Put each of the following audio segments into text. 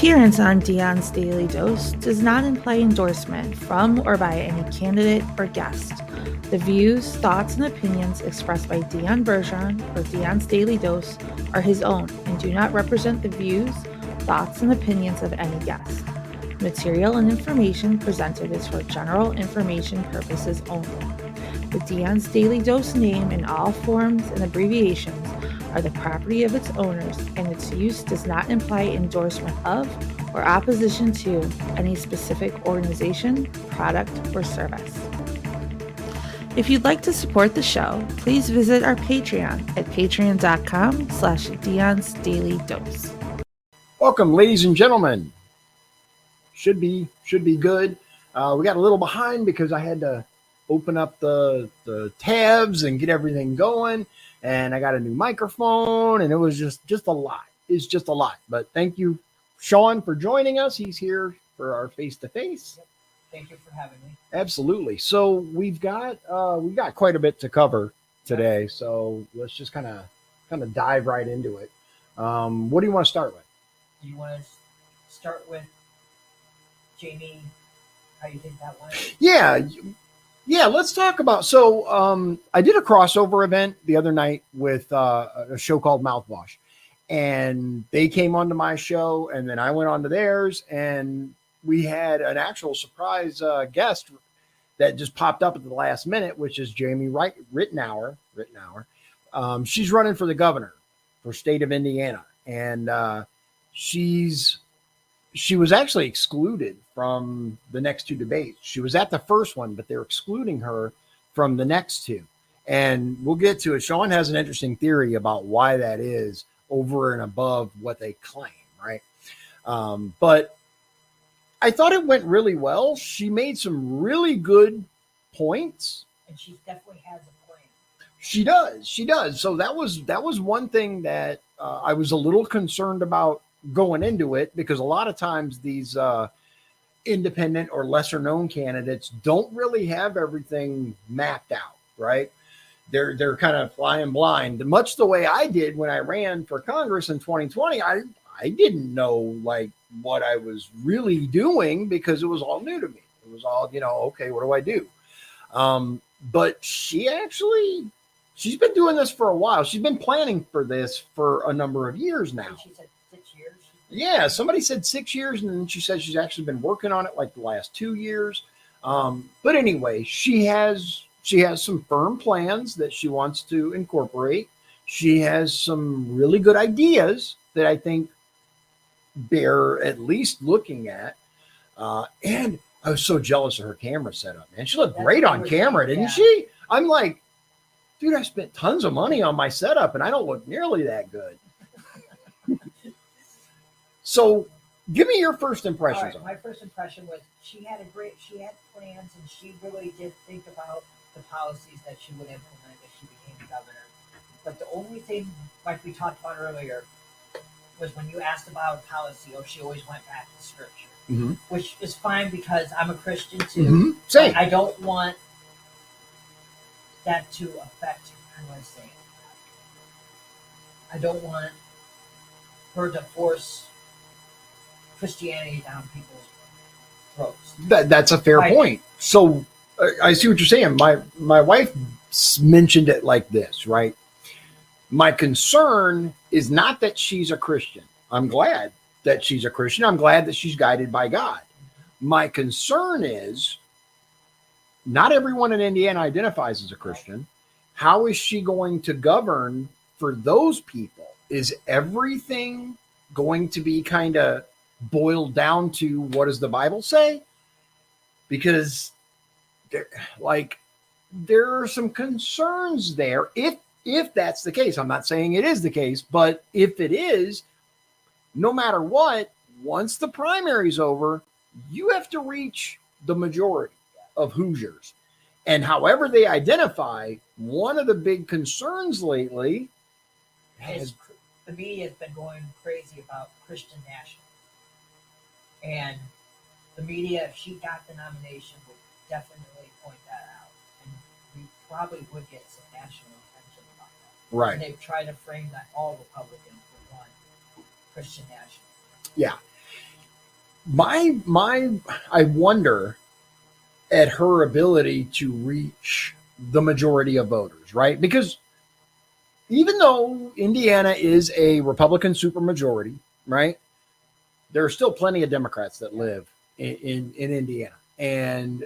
appearance on Dion's Daily Dose does not imply endorsement from or by any candidate or guest. The views, thoughts, and opinions expressed by Dion Bergeron or Dion's Daily Dose are his own and do not represent the views, thoughts, and opinions of any guest. Material and information presented is for general information purposes only. The Dion's Daily Dose name in all forms and abbreviations are the property of its owners, and its use does not imply endorsement of or opposition to any specific organization, product, or service. If you'd like to support the show, please visit our Patreon at patreon.com/Dion's Daily Dose. Welcome, ladies and gentlemen. Should be good. We got a little behind because I had to open up the tabs and get everything going. And I got a new microphone, and it was just a lot. It's just a lot. But thank you, Shawn, for joining us. He's here for our face-to-face. Yep. Thank you for having me. Absolutely. So we've got quite a bit to cover today. So let's just kind of dive right into it. What do you want to start with? Do you want to start with Jamie? How you think that went? Yeah, let's talk about. So I did a crossover event the other night with a show called Mouthwash, and they came onto my show, and then I went on to theirs, and we had an actual surprise guest that just popped up at the last minute, which is Jamie Rittenauer. She's running for the governor for state of Indiana, and she was actually excluded from the next two debates. She was at the first one, but they're excluding her from the next two. And we'll get to it. Shawn has an interesting theory about why that is over and above what they claim, right? But I thought it went really well. She made some really good points. And she definitely has a plan. She does. So that was one thing that I was a little concerned about going into it, because a lot of times these independent or lesser known candidates don't really have everything mapped out, right? They're kind of flying blind, much the way I did when I ran for Congress in 2020. I didn't know like what I was really doing because it was all new to me. It was all, okay, what do I do? But she's been doing this for a while. She's been planning for this for a number of years now. She said 6 years. Yeah, somebody said 6 years, and then she said she's actually been working on it like the last 2 years. But anyway, she has some firm plans that she wants to incorporate. She has some really good ideas that I think bear at least looking at. And I was so jealous of her camera setup, man. She looked great on camera, didn't she? I'm like, dude, I spent tons of money on my setup, and I don't look nearly that good. So give me your first impressions. All right, my first impression was she had plans, and she really did think about the policies that she would implement if she became governor. But the only thing, like we talked about earlier, was when you asked about policy, she always went back to scripture, which is fine because I'm a Christian too. Same. I don't want that to affect, how do I say it? I don't want her to force Christianity down people's throats. That's a fair point. So I see what you're saying. My wife mentioned it like this, right? My concern is not that she's a Christian. I'm glad that she's a Christian. I'm glad that she's guided by God. My concern is not everyone in Indiana identifies as a Christian. How is she going to govern for those people? Is everything going to be kind of boiled down to what does the Bible say? Because there are some concerns there. If that's the case, I'm not saying it is the case, but if it is, no matter what, once the primary's over, you have to reach the majority of Hoosiers. And however they identify, one of the big concerns lately is the media has been going crazy about Christian nationalism. And the media, if she got the nomination, would definitely point that out. And we probably would get some national attention about that. Right. And they've tried to frame that all Republicans would want Christian nationalism. Yeah. I wonder at her ability to reach the majority of voters, right? Because even though Indiana is a Republican supermajority, right, there are still plenty of Democrats that live in Indiana, and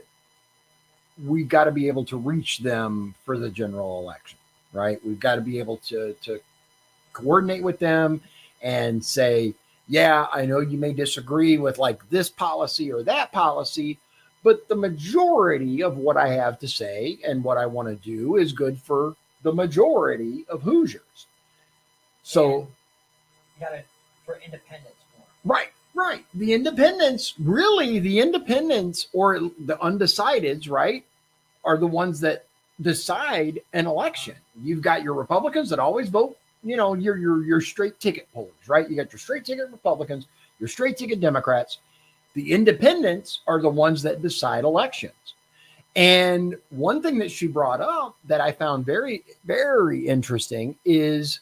we've got to be able to reach them for the general election, right? We've got to be able to coordinate with them and say, yeah, I know you may disagree with like this policy or that policy, but the majority of what I have to say and what I want to do is good for the majority of Hoosiers. So, you got it for independence more. Right. The independents or the undecideds, right, are the ones that decide an election. You've got your Republicans that always vote, your straight ticket pollers, right? You got your straight ticket Republicans, your straight ticket Democrats. The independents are the ones that decide elections. And one thing that she brought up that I found very, very interesting is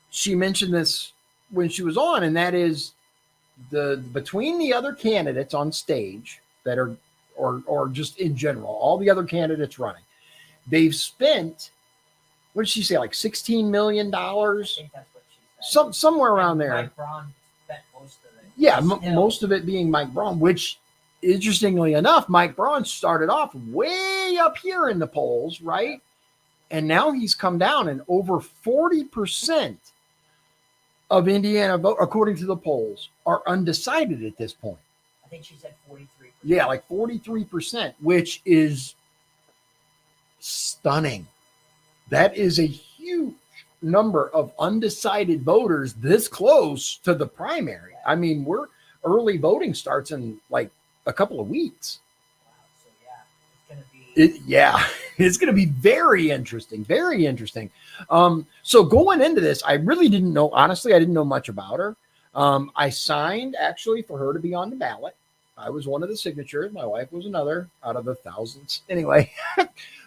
she mentioned this when she was on, and that is between the other candidates on stage that are, or just in general, all the other candidates running, they've spent, what did she say, like $16 million? I think that's what she said. Somewhere around there. Mike Braun spent most of it. Yeah, most of it being Mike Braun, which, interestingly enough, Mike Braun started off way up here in the polls, right? And now he's come down, and over 40% of Indiana vote, according to the polls, are undecided at this point. I think she said 43%. Yeah, like 43%, which is stunning. That is a huge number of undecided voters this close to the primary. I mean, early voting starts in like a couple of weeks. Wow, so it's going to be very interesting. Very interesting. So going into this, I really didn't know, honestly, I didn't know much about her. I signed actually for her to be on the ballot. I was one of the signatures. My wife was another out of the thousands. Anyway,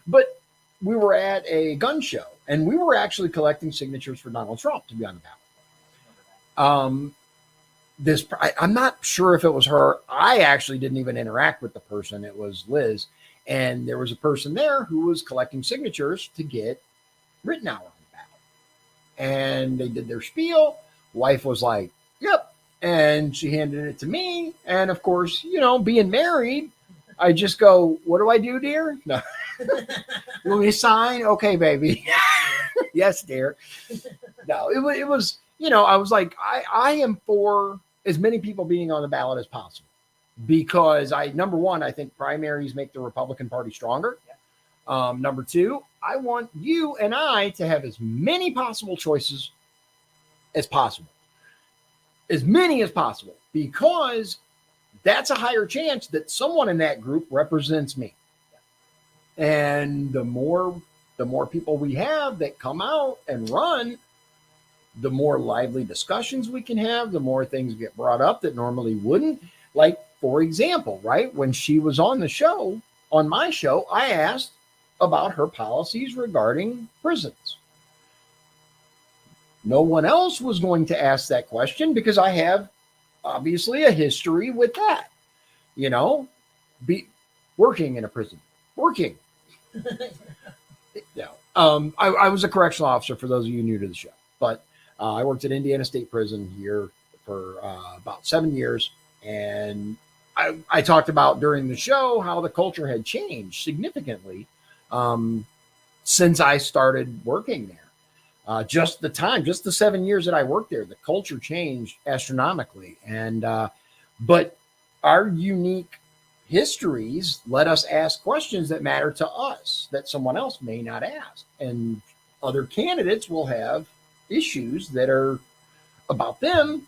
but we were at a gun show and we were actually collecting signatures for Donald Trump to be on the ballot. I'm not sure if it was her. I actually didn't even interact with the person. It was Liz. And there was a person there who was collecting signatures to get Rittenhour on the ballot. And they did their spiel. Wife was like, yep. And she handed it to me. And of course, being married, I just go, what do I do, dear? No. You want me to sign? Okay, baby. Yes, dear. No, it was, I was like, I am for as many people being on the ballot as possible. Because number one, I think primaries make the Republican Party stronger. Yeah. Number two, I want you and I to have as many possible choices as possible. As many as possible, because that's a higher chance that someone in that group represents me. And the more people we have that come out and run, the more lively discussions we can have, the more things get brought up that normally wouldn't. Like, for example, right, when she was on the show, on my show, I asked about her policies regarding prisons. No one else was going to ask that question because I have obviously a history with that, working in a prison, working. Yeah. I was a correctional officer for those of you new to the show, but I worked at Indiana State Prison here for about 7 years. And I talked about during the show how the culture had changed significantly since I started working there. Just the 7 years that I worked there, the culture changed astronomically. And but our unique histories let us ask questions that matter to us that someone else may not ask. And other candidates will have issues that are about them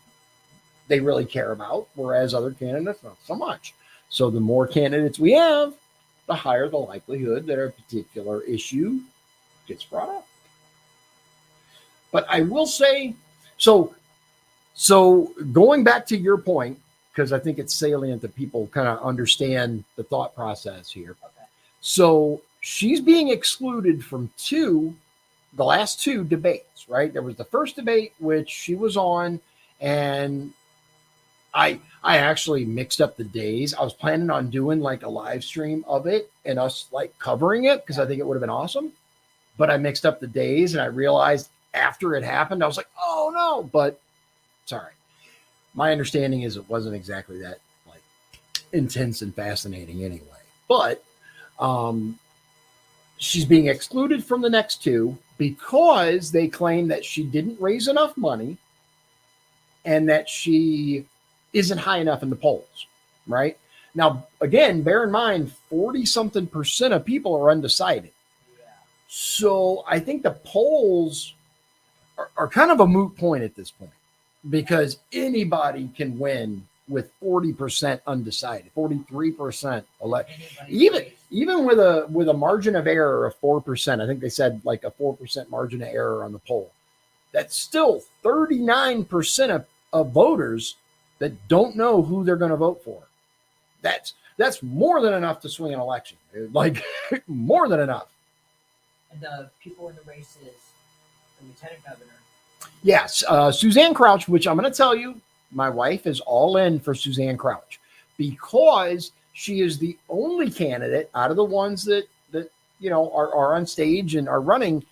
they really care about, whereas other candidates not so much. So the more candidates we have, the higher the likelihood that a particular issue gets brought up. But I will say, so going back to your point, because I think it's salient that people kind of understand the thought process here. Okay. So she's being excluded from the last two debates, right? There was the first debate, which she was on, and I actually mixed up the days. I was planning on doing like a live stream of it and us like covering it because I think it would have been awesome. But I mixed up the days and I realized after it happened, I was like, oh no, but sorry. My understanding is it wasn't exactly that like intense and fascinating anyway. But she's being excluded from the next two because they claim that she didn't raise enough money and that she isn't high enough in the polls, right? Now, again, bear in mind, 40-something% of people are undecided. Yeah. So I think the polls are kind of a moot point at this point because anybody can win with 40% undecided, 43% elect. Even with a margin of error of 4%, I think they said like a 4% margin of error on the poll. That's still 39% of voters that don't know who they're going to vote for. That's more than enough to swing an election. Like more than enough. And the people in the races, the lieutenant governor. Yes, Suzanne Crouch, which I'm going to tell you, my wife is all in for Suzanne Crouch because she is the only candidate out of the ones that are on stage and are running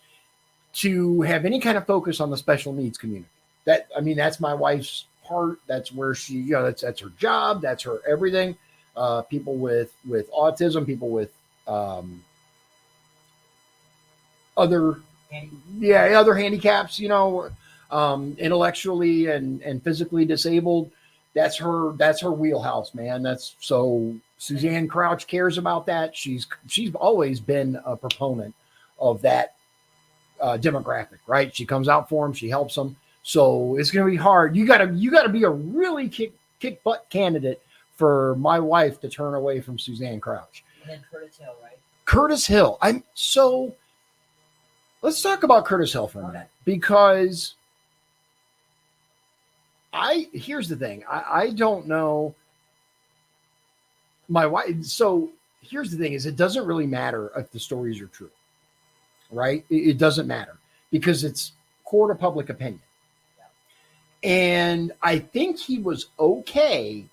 to have any kind of focus on the special needs community. That's my wife's part. That's where she, that's her job. That's her everything. People with autism, people with other handicaps, intellectually and physically disabled. That's her wheelhouse, man. So Suzanne Crouch cares about that. She's always been a proponent of that demographic, right? She comes out for them. She helps them. So it's going to be hard. You got to be a really kick butt candidate for my wife to turn away from Suzanne Crouch. And then Curtis Hill, right? Curtis Hill. Let's talk about Curtis Hill for a minute because here's the thing. I don't know my wife. So here's the thing is it doesn't really matter if the stories are true, right? It doesn't matter because it's court of public opinion. And I think he was okay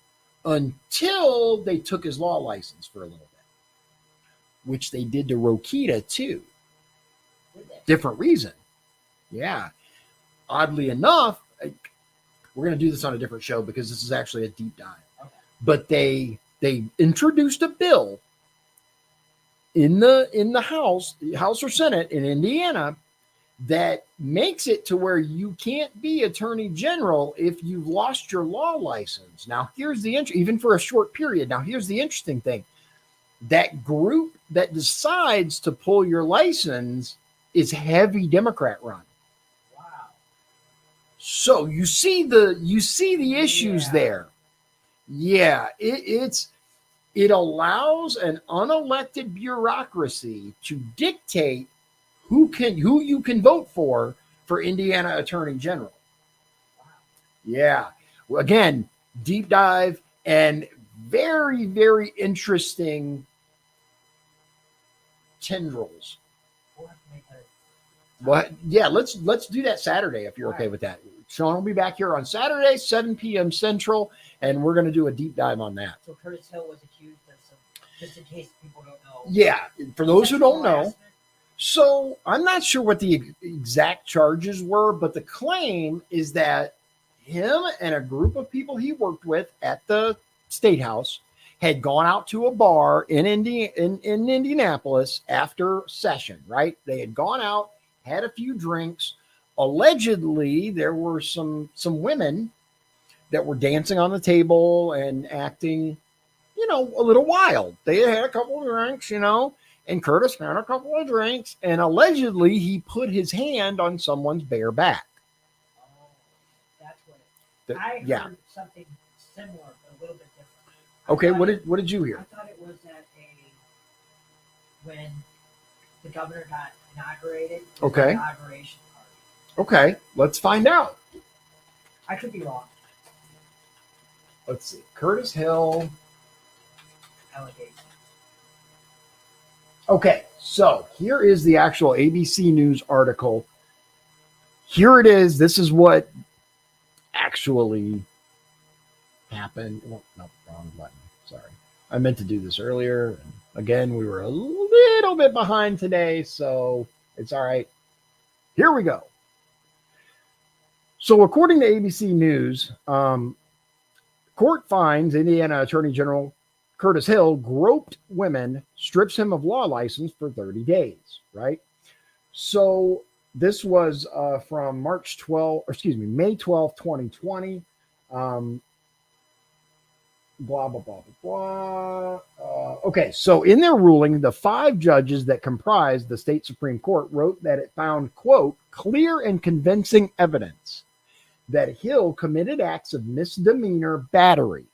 until they took his law license for a little bit, which they did to Rokita too. Different reason. Yeah. Oddly enough, we're going to do this on a different show because this is actually a deep dive. Okay. But they introduced a bill in the House or Senate in Indiana that makes it to where you can't be attorney general if you've lost your law license. Now, here's the even for a short period. Now, here's the interesting thing. That group that decides to pull your license is heavy Democrat run. Wow. So you see the issues there. Yeah, it allows an unelected bureaucracy to dictate who you can vote for Indiana Attorney General. Wow. Yeah. Well, again, deep dive and very, very interesting tendrils. Well, yeah, let's do that Saturday if you're okay with that. Shawn will be back here on Saturday, 7 p.m. Central, and we're going to do a deep dive on that. So Curtis Hill was accused of some, just in case people don't know. Yeah, for those who don't know. So I'm not sure what the exact charges were, but the claim is that him and a group of people he worked with at the State House had gone out to a bar in Indianapolis after session, right? They had gone out, had a few drinks. Allegedly, there were some women that were dancing on the table and acting, a little wild. They had a couple of drinks, and Curtis had a couple of drinks, and allegedly he put his hand on someone's bare back. Oh, that's what I heard something similar, but a little bit different. Okay, what did you hear? I thought it was at when the governor got inaugurated. Okay. Inauguration party. Okay, let's find out. I could be wrong. Let's see. Curtis Hill. Allegations. Okay, so here is the actual ABC News article. Here it is. This is what actually happened. Well, no, wrong button. Sorry. I meant to do this earlier. And again, we were a little bit behind today, so it's all right. Here we go. So according to ABC News, court finds Indiana Attorney General Curtis Hill groped women, strips him of law license for 30 days, right? So this was from May 12th, 2020. Blah, blah, blah, blah, blah. Okay, so in their ruling, the 5 judges that comprised the state Supreme Court wrote that it found, quote, clear and convincing evidence that Hill committed acts of misdemeanor battery.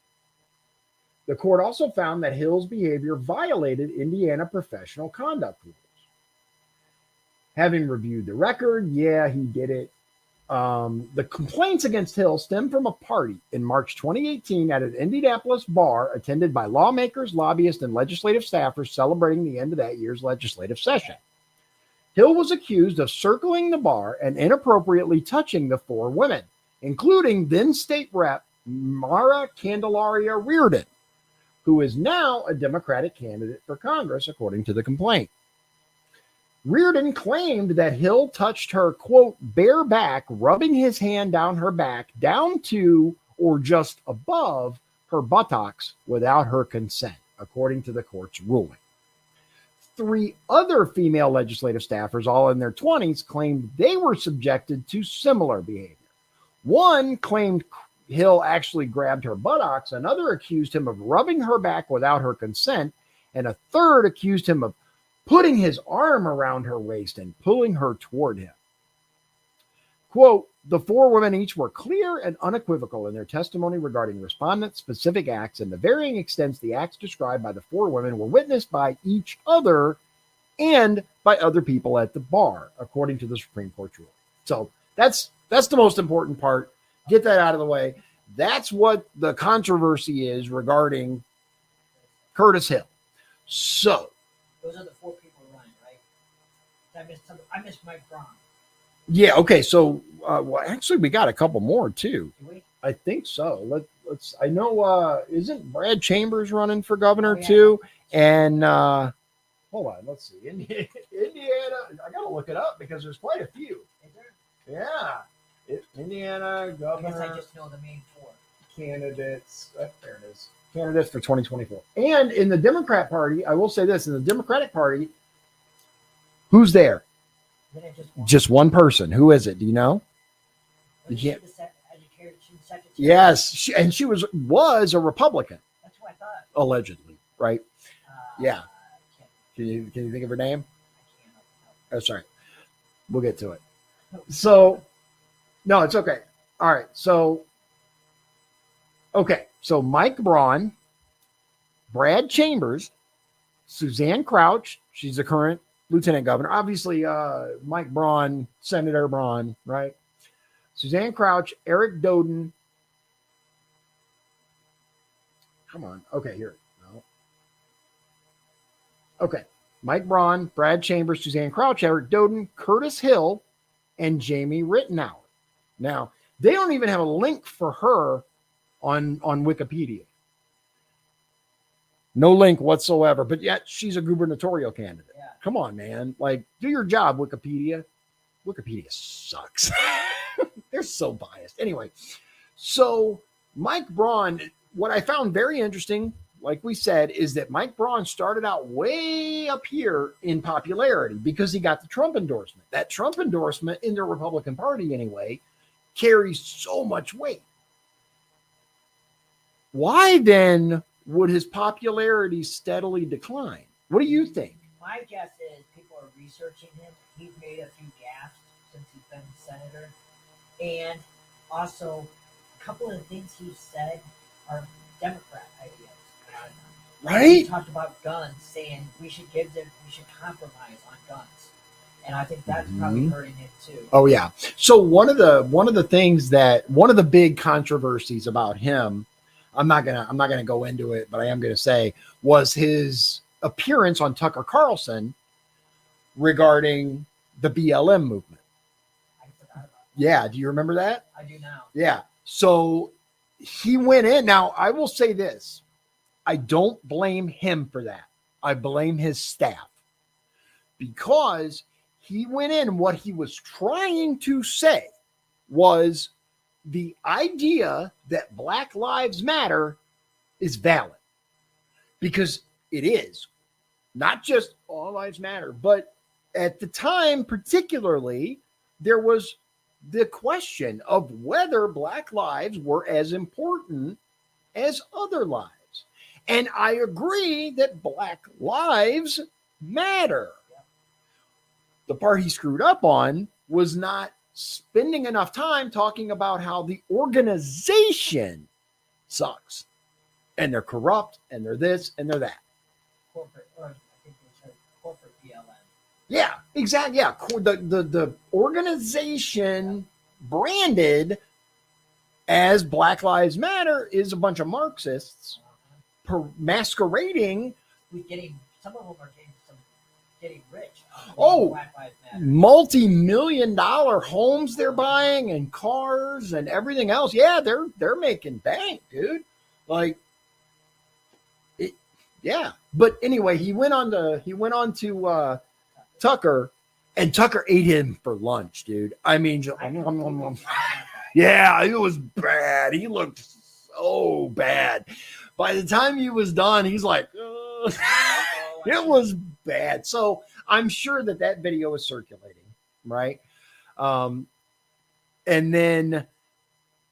The court also found that Hill's behavior violated Indiana professional conduct rules. Having reviewed the record, yeah, he did it. The complaints against Hill stem from a party in March 2018 at an Indianapolis bar attended by lawmakers, lobbyists, and legislative staffers celebrating the end of that year's legislative session. Hill was accused of circling the bar and inappropriately touching the 4 women, including then state rep Mara Candelaria Reardon, who is now a Democratic candidate for Congress, according to the complaint. Reardon claimed that Hill touched her, quote, bare back, rubbing his hand down her back, down to or just above her buttocks without her consent, according to the court's ruling. 3 other female legislative staffers, all in their 20s, claimed they were subjected to similar behavior. One claimed Hill actually grabbed her buttocks. Another accused him of rubbing her back without her consent. And a third accused him of putting his arm around her waist and pulling her toward him. Quote, the 4 women each were clear and unequivocal in their testimony regarding respondents' specific acts and the varying extents the acts described by the 4 women were witnessed by each other and by other people at the bar, according to the Supreme Court ruling. So that's the most important part. Get that out of the way. That's what the controversy is regarding Curtis Hill. So those are the 4 people running, right? I missed Mike Braun. Yeah. Okay. So, well, actually, we got a couple more too. Do we? I think so. Let's. I know. Isn't Brad Chambers running for governor yeah. too? And hold on. Let's see. Indiana. I gotta look it up because there's quite a few. Is there? Yeah. Indiana governor. I guess I just know the main 4 candidates. There it is. Candidates for 2024. And in the Democrat Party, I will say this: in the Democratic Party, who's there? Just one person. Who is it? Do you know? You can't. Yes, she was a Republican. That's what I thought. Allegedly, right? Yeah. Can you think of her name? I can't. Oh, sorry. We'll get to it. So, no, it's okay. All right. So, okay. So Mike Braun, Brad Chambers, Suzanne Crouch. She's the current lieutenant governor. Obviously, Mike Braun, Senator Braun, right? Suzanne Crouch, Eric Doden. Come on. Okay, here. No. Okay. Mike Braun, Brad Chambers, Suzanne Crouch, Eric Doden, Curtis Hill, and Jamie Rittenauer. Now, they don't even have a link for her on Wikipedia. No link whatsoever, but yet she's a gubernatorial candidate. Yeah. Come on, man. Like, do your job, Wikipedia. Wikipedia sucks. They're so biased. Anyway, so Mike Braun, what I found very interesting, like we said, is that Mike Braun started out way up here in popularity because he got the Trump endorsement. That Trump endorsement in the Republican Party, anyway, carries so much weight. Why then would his popularity steadily decline? What do you think? My guess is people are researching him. He's made a few gaffes since he's been senator. And also, a couple of the things he's said are Democrat ideas. Right? He talked about guns, saying we should compromise on guns. And I think that's probably hurting him too. Oh yeah. So one of the big controversies about him, I'm not gonna go into it, but I am gonna say, was his appearance on Tucker Carlson regarding the BLM movement. I forgot about that. Yeah, do you remember that? I do now. Yeah. So he went in. Now, I will say this. I don't blame him for that. I blame his staff, because he went in. What he was trying to say was the idea that Black Lives Matter is valid, because it is. Not just all lives matter, but at the time, particularly, there was the question of whether Black lives were as important as other lives. And I agree that Black lives matter. The part he screwed up on was not spending enough time talking about how the organization sucks and they're corrupt and they're this and they're that. Corporate, or I think they said corporate BLM. Yeah, exactly. Yeah, the organization branded as Black Lives Matter is a bunch of Marxists masquerading. Some of them are getting rich. Oh, Black Lives Matter. multi-million-dollar homes they're buying and cars and everything else. Yeah, they're making bank, dude. Like, it, yeah. But anyway, he went on to Tucker, and Tucker ate him for lunch, dude. I mean, yeah, it was bad. He looked so bad. By the time he was done, he's like, it was bad. So I'm sure that video is circulating, right? And then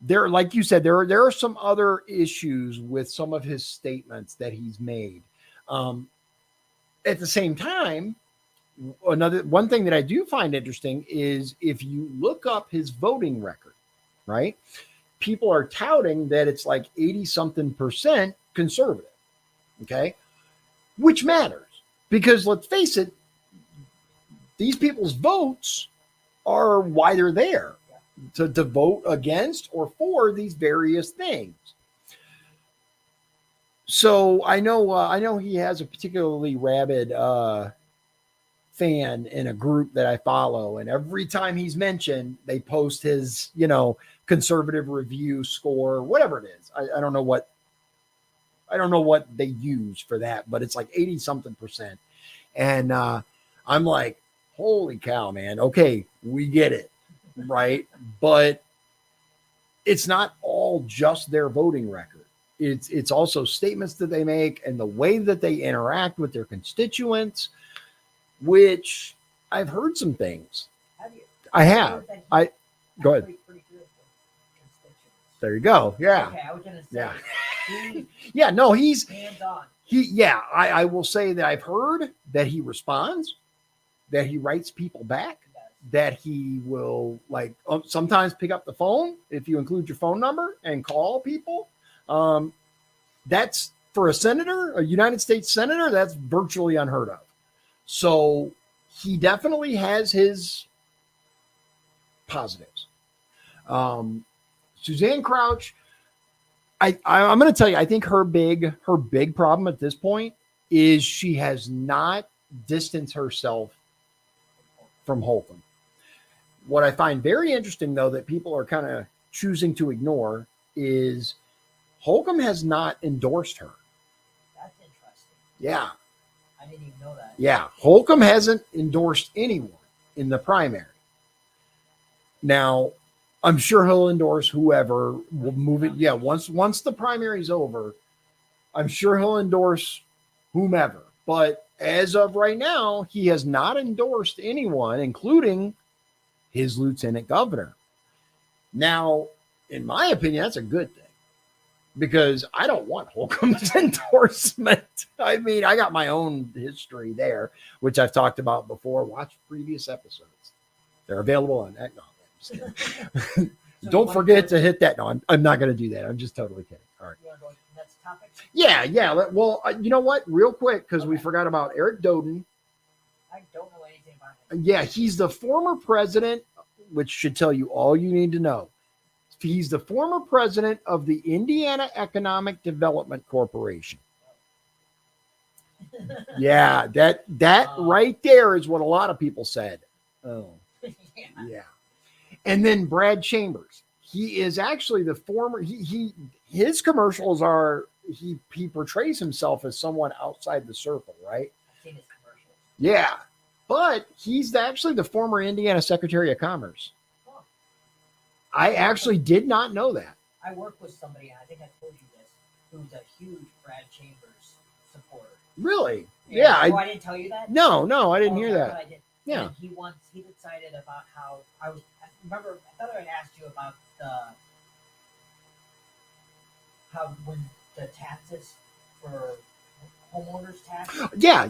there, like you said, there are some other issues with some of his statements that he's made. At the same time, one thing that I do find interesting is if you look up his voting record, right? People are touting that it's like 80-something% conservative, okay? Which matters, because let's face it, these people's votes are why they're there, to vote against or for these various things. So I know he has a particularly rabid fan in a group that I follow, and every time he's mentioned, they post his, conservative review score, whatever it is. I don't know what they use for that, but it's like 80-something%. And I'm like, holy cow, man. Okay, we get it, right? But it's not all just their voting record. It's also statements that they make and the way that they interact with their constituents, which I've heard some things. Have you? I have. Go ahead. There you go. Yeah. Okay, I was gonna say. Yeah. Yeah. No, he's hands-on. Yeah. I will say that I've heard that he responds, that he writes people back, that he will sometimes pick up the phone if you include your phone number and call people. That's for a senator, a United States senator, that's virtually unheard of. So he definitely has his positives. Suzanne Crouch, I'm going to tell you, I think her big problem at this point is she has not distanced herself from Holcomb. What I find very interesting, though, that people are kind of choosing to ignore is Holcomb has not endorsed her. That's interesting. Yeah. I didn't even know that. Yeah. Holcomb hasn't endorsed anyone in the primary. Now, I'm sure he'll endorse whoever will move it. Yeah. Once the primary's over, I'm sure he'll endorse whomever. But as of right now, he has not endorsed anyone, including his lieutenant governor. Now, in my opinion, that's a good thing, because I don't want Holcomb's endorsement. I mean, I got my own history there, which I've talked about before. Watch previous episodes. They're available on that. Don't forget to hit that. No, I'm not going to do that. I'm just totally kidding. All right. You want to go to the next topic? Yeah. Well, you know what? Real quick, because we forgot about Eric Doden. I don't know anything about him. Yeah, he's the former president, which should tell you all you need to know. He's the former president of the Indiana Economic Development Corporation. Yeah, that right there is what a lot of people said. Oh, yeah. And then Brad Chambers. He is actually the former. He his commercials are he portrays himself as someone outside the circle, right? I've seen his commercials. Yeah, but he's actually the former Indiana Secretary of Commerce. Huh. I actually did not know that. I work with somebody, I think I told you this, who's a huge Brad Chambers supporter. Really? Yeah. I didn't tell you that? No, I didn't hear Okay, that. but I did. Yeah. And he decided about how I thought I had asked you about how when the taxes for homeowners tax. Yeah.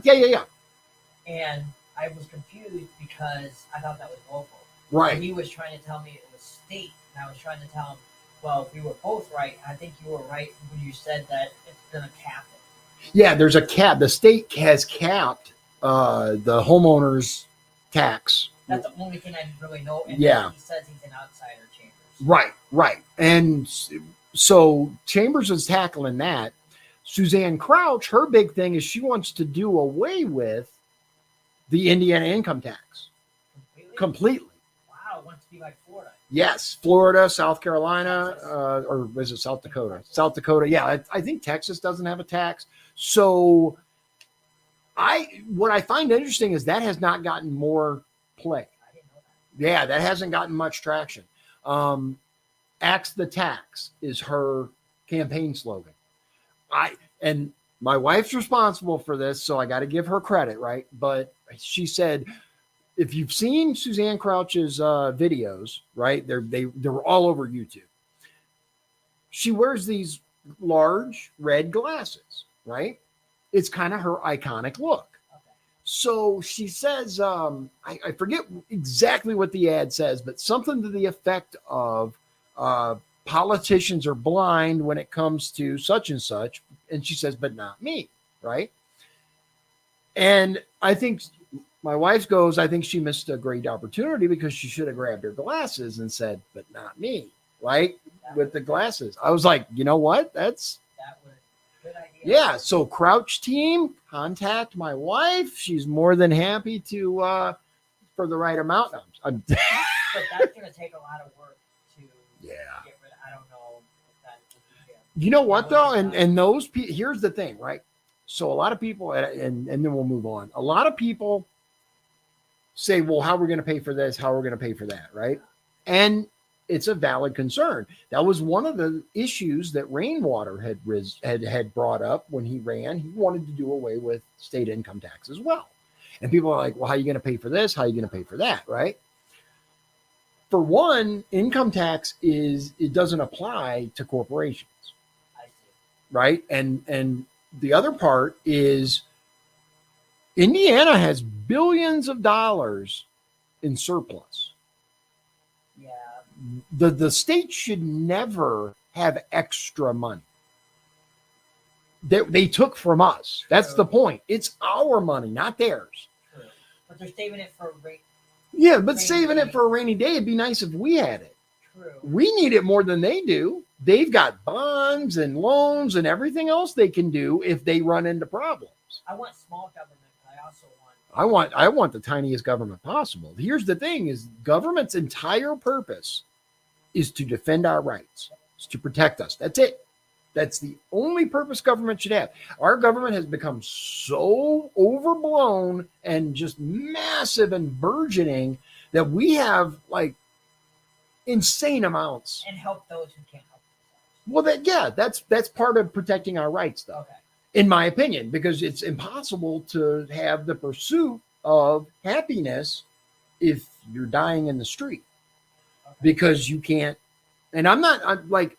And I was confused because I thought that was local. Right. And he was trying to tell me it was state. And I was trying to tell him, well, we were both right. I think you were right when you said that it's going to cap it. Yeah, there's a cap. The state has capped the homeowners tax. That's the only thing I didn't really know. And Yeah. he says he's an outsider, Chambers. Right. And so Chambers is tackling that. Suzanne Crouch, her big thing is she wants to do away with the Indiana income tax completely. Wow, wants to be like Florida. Yes, Florida, South Carolina, or is it South Dakota? South Dakota. Yeah, I think Texas doesn't have a tax. So what I find interesting is that has not gotten more play. I didn't know that. Yeah, that hasn't gotten much traction. Axe the tax is her campaign slogan. And my wife's responsible for this, so I got to give her credit, right? But she said, if you've seen Suzanne Crouch's videos, right, they were all over YouTube. She wears these large red glasses, right? It's kind of her iconic look. Okay. So she says, I forget exactly what the ad says, but something to the effect of politicians are blind when it comes to such and such. And she says, but not me, right? And I think my wife goes, I think she missed a great opportunity because she should have grabbed her glasses and said, but not me, right? With the glasses. I was like, you know what? That was a good idea. Yeah. So Crouch team, contact my wife. She's more than happy to, for the right amount. But that's going to take a lot of work to Yeah. get rid of. I don't know if that would be fair. You know what though? And those here's the thing, right? So a lot of people, and then we'll move on. A lot of people say, well, how are we going to pay for this? How are we going to pay for that? Right. And it's a valid concern. That was one of the issues that Rainwater had brought up when he ran. He wanted to do away with state income tax as well. And people are like, well, how are you going to pay for this? How are you going to pay for that? Right. For one, income tax it doesn't apply to corporations. I see. Right. And the other part is Indiana has billions of dollars in surplus. Yeah. The state should never have extra money. They took from us. That's the point. It's our money, not theirs. True. But they're saving it for Yeah, but rainy saving day. it for a rainy day, it'd be nice if we had it. True. We need it more than they do. They've got bonds and loans and everything else they can do if they run into problems. I want small government, but I also want. I want the tiniest government possible. Here's the thing: is government's entire purpose is to defend our rights, is to protect us. That's it. That's the only purpose government should have. Our government has become so overblown and just massive and burgeoning that we have like insane amounts. And help those who can't help Well, that's part of protecting our rights, though. themselves. Okay. In my opinion, because it's impossible to have the pursuit of happiness if you're dying in the street because you can't. And I'm like,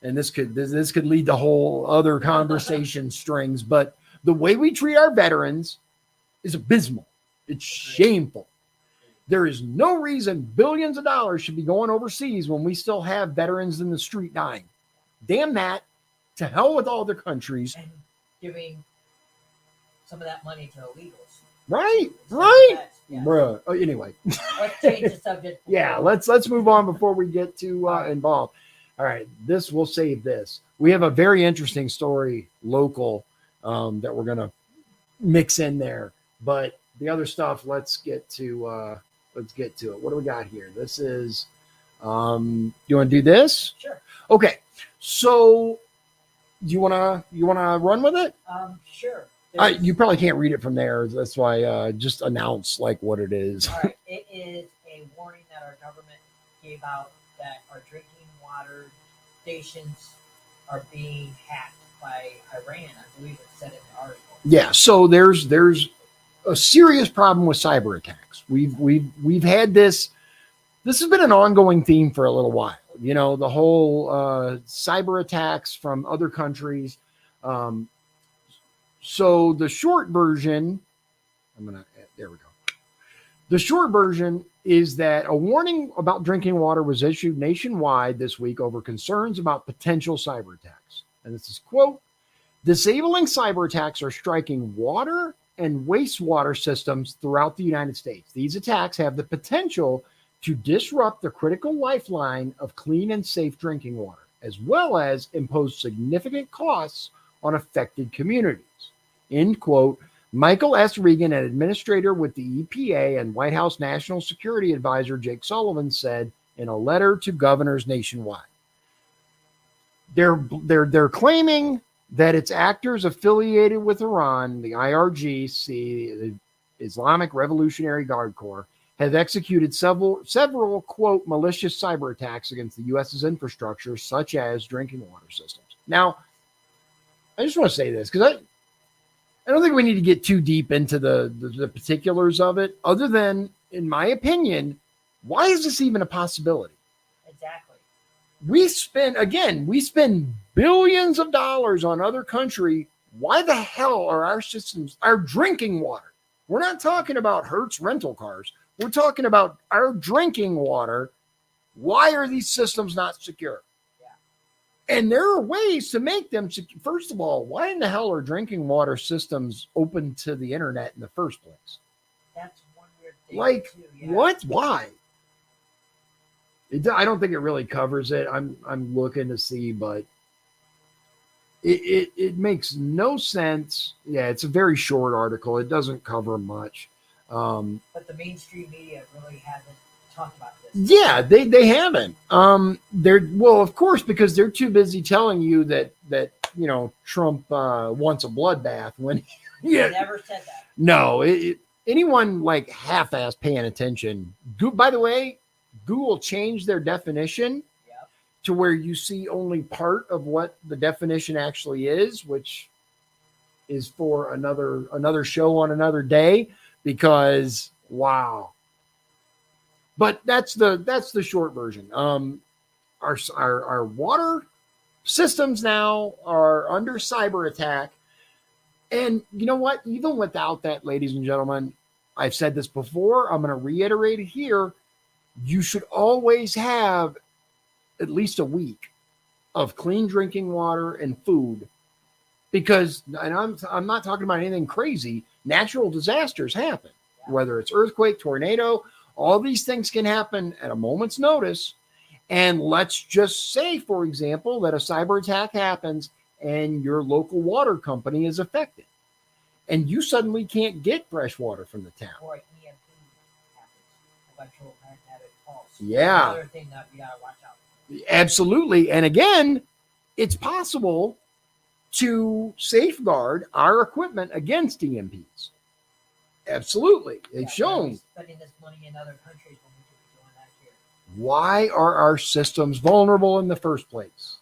and this could lead to whole other conversation strings, but the way we treat our veterans is abysmal. It's shameful. There is no reason billions of dollars should be going overseas when we still have veterans in the street dying. Damn that. To hell with all other countries. And giving some of that money to illegals. Right. Yeah. Bruh. Oh, anyway. Let's change the subject. Yeah, let's move on before we get too involved. All right, we'll save this. We have a very interesting story local that we're gonna mix in there, but the other stuff, let's get to it. What do we got here? This is you want to do this? Sure. Okay. So you wanna run with it? Sure. You probably can't read it from there. That's why just announce like what it is. All right. It is a warning that our government gave out that our drinking water stations are being hacked by Iran. I believe it said in the article. Yeah. So there's a serious problem with cyber attacks. We've had this. This has been an ongoing theme for a little while. You know, the whole cyber attacks from other countries. So the short version, there we go. The short version is that a warning about drinking water was issued nationwide this week over concerns about potential cyber attacks. And this is, quote, disabling cyber attacks are striking water and wastewater systems throughout the United States. These attacks have the potential to disrupt the critical lifeline of clean and safe drinking water, as well as impose significant costs on affected communities. End quote. Michael S. Regan, an administrator with the EPA and White House National Security Advisor Jake Sullivan, said in a letter to governors nationwide. They're claiming that its actors affiliated with Iran, the IRGC, the Islamic Revolutionary Guard Corps, have executed several quote malicious cyber attacks against the U.S.'s infrastructure, such as drinking water systems. Now, I just want to say this because I don't think we need to get too deep into the particulars of it, other than, in my opinion, why is this even a possibility? Exactly. We spend billions of dollars on other country. Why the hell are our systems, our drinking water? We're not talking about Hertz rental cars. We're talking about our drinking water. Why are these systems not secure? And there are ways to make them secure. First of all, why in the hell are drinking water systems open to the internet in the first place? That's one weird thing. Like, too, yeah. what? Why? I don't think it really covers it. I'm looking to see, but it makes no sense. Yeah, it's a very short article. It doesn't cover much. But the mainstream media really hasn't talked about this. Yeah, they haven't. Well, of course, because they're too busy telling you that you know Trump wants a bloodbath when He never said that. No, anyone like half-ass paying attention. By the way, Google changed their definition to where you see only part of what the definition actually is, which is for another show on another day. Because wow. But that's the short version. Our water systems now are under cyber attack. And you know what? Even without that, ladies and gentlemen, I've said this before. I'm going to reiterate it here. You should always have at least a week of clean drinking water and food. Because, and I'm not talking about anything crazy, natural disasters happen. Whether it's earthquake, tornado, all these things can happen at a moment's notice. And let's just say, for example, that a cyber attack happens and your local water company is affected. And you suddenly can't get fresh water from the town. Or EMP happens, electromagnetic pulse. Yeah. Another thing that we got to watch out. Absolutely. And again, it's possible to safeguard our equipment against EMPs. Absolutely. They've shown. Spending this money in other countries when we could be doing that here. Why are our systems vulnerable in the first place?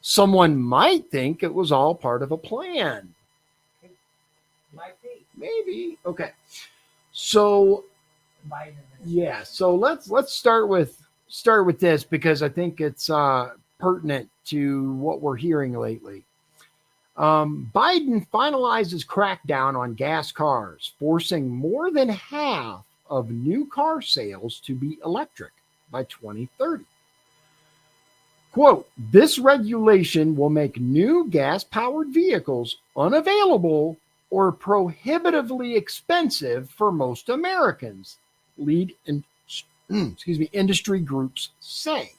Someone might think it was all part of a plan. Might be. Maybe. Okay. So yeah. So let's start with this because I think it's pertinent to what we're hearing lately. Biden finalizes crackdown on gas cars, forcing more than half of new car sales to be electric by 2030. Quote, this regulation will make new gas-powered vehicles unavailable or prohibitively expensive for most Americans, lead industry groups say.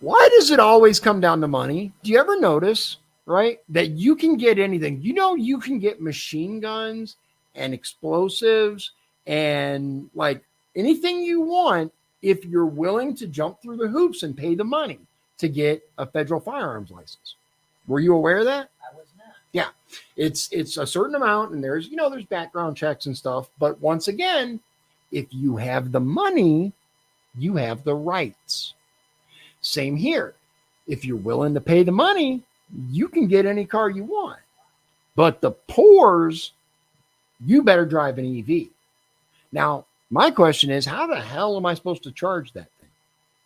Why does it always come down to money? Do you ever notice, right, that you can get anything? You know, you can get machine guns and explosives and like anything you want if you're willing to jump through the hoops and pay the money to get a federal firearms license. Were you aware of that? I was not. Yeah, it's a certain amount, and there's background checks and stuff. But once again, if you have the money, you have the rights. Same here. If you're willing to pay the money, you can get any car you want. But the poors, you better drive an EV. Now, my question is, how the hell am I supposed to charge that thing?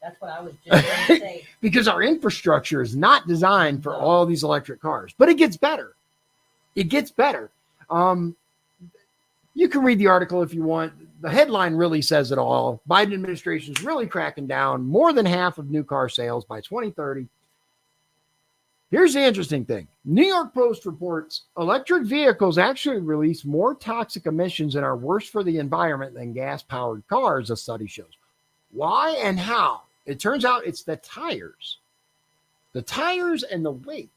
That's what I was just going to say. Because our infrastructure is not designed for all these electric cars, but it gets better. It gets better. You can read the article if you want. The headline really says it all. Biden administration is really cracking down. More than half of new car sales by 2030. Here's the interesting thing. New York Post reports electric vehicles actually release more toxic emissions and are worse for the environment than gas-powered cars, a study shows. Why and how? It turns out it's the tires. The tires and the weight.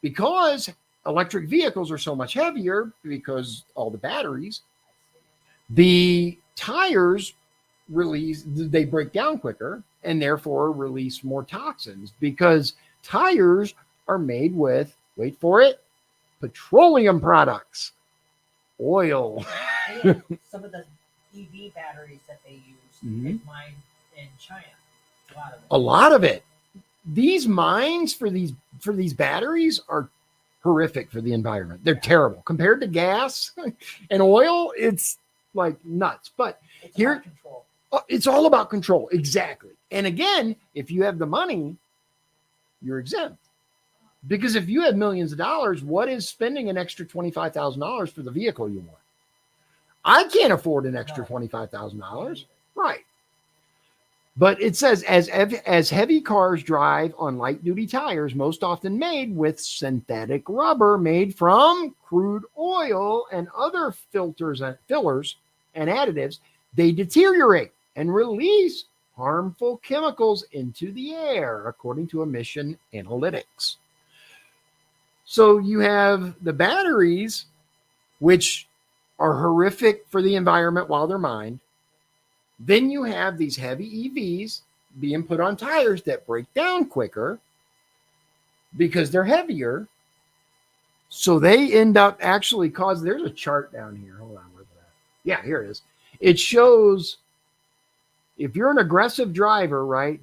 Because electric vehicles are so much heavier because all the batteries, the tires they break down quicker and therefore release more toxins because tires are made with, wait for it, petroleum products, oil. And some of the EV batteries that they use is mined in China. A lot of it. These mines for these batteries are horrific for the environment. They're terrible compared to gas and oil. It's like nuts. But it's here, about control. It's all about control. Exactly. And again, if you have the money, you're exempt. Because if you have millions of dollars, what is spending an extra $25,000 for the vehicle you want? I can't afford an extra $25,000. Right. But it says as heavy cars drive on light duty tires, most often made with synthetic rubber made from crude oil and other fillers and additives, they deteriorate and release harmful chemicals into the air, according to emission analytics. So you have the batteries, which are horrific for the environment while they're mined. Then you have these heavy EVs being put on tires that break down quicker because they're heavier. So they end up actually causing, there's a chart down here. Hold on, where's that? Yeah, here it is. It shows if you're an aggressive driver, right,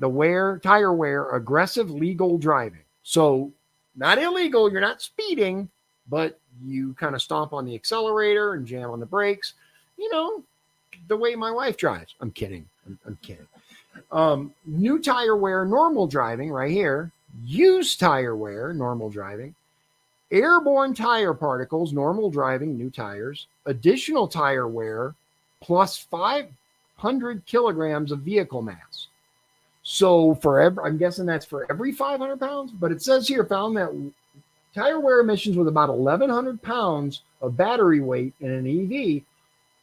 tire wear, aggressive legal driving. So not illegal, you're not speeding, but you kind of stomp on the accelerator and jam on the brakes, the way my wife drives. I'm kidding. I'm kidding. New tire wear, normal driving right here. Used tire wear, normal driving. Airborne tire particles, normal driving, new tires. Additional tire wear, plus 500 kilograms of vehicle mass. So I'm guessing that's for every 500 pounds, but it says here found that tire wear emissions with about 1,100 pounds of battery weight in an EV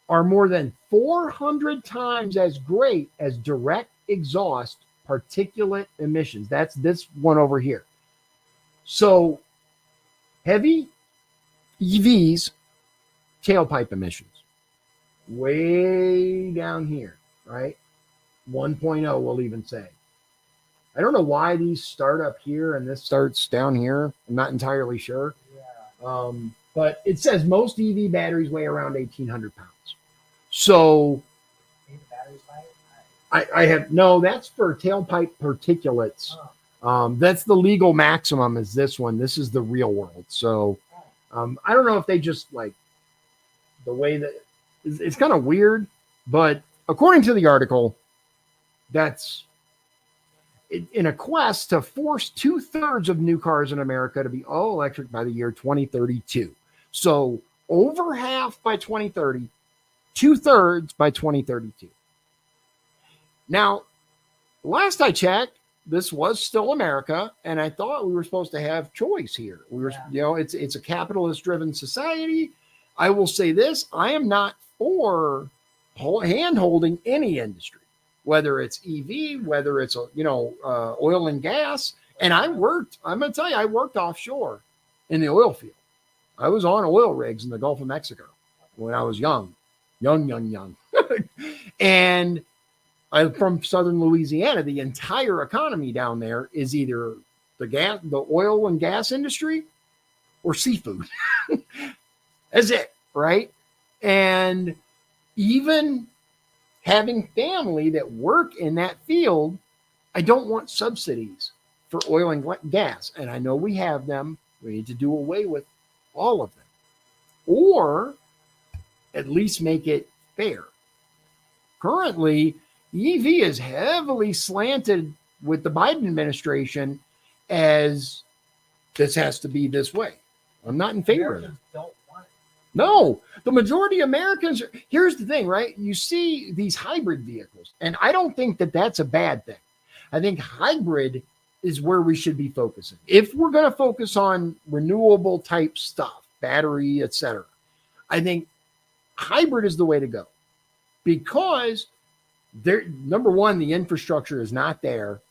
are more than 400 times as great as direct exhaust particulate emissions. That's this one over here. So heavy EVs, tailpipe emissions, way down here, right? 1.0, we'll even say. I don't know why these start up here and this starts down here. I'm not entirely sure. Yeah. But it says most EV batteries weigh around 1,800 pounds. So I have, no, that's for tailpipe particulates. That's the legal maximum is this one. This is the real world. So I don't know if they just like the way that it's kind of weird, but according to the article, that's in a quest to force 2/3 of new cars in America to be all electric by the year 2032. So over half by 2030, 2/3 by 2032. Now, last I checked, this was still America, and I thought we were supposed to have choice here. We were, it's a capitalist-driven society. I will say this: I am not for hand-holding any industry, whether it's EV, whether it's oil and gas. And I'm going to tell you, I worked offshore in the oil field. I was on oil rigs in the Gulf of Mexico when I was young. And I'm from southern Louisiana. The entire economy down there is either the oil and gas industry or seafood. That's it, right? And even having family that work in that field, I don't want subsidies for oil and gas. And I know we have them. We need to do away with all of them, or at least make it fair. Currently, EV is heavily slanted with the Biden administration as this has to be this way. I'm not in favor of it. Don't want it. No, the majority of Americans here's the thing, right? You see these hybrid vehicles, and I don't think that that's a bad thing. I think hybrid is where we should be focusing. If we're going to focus on renewable type stuff, battery, etc., I think hybrid is the way to go, because number one, the infrastructure is not there,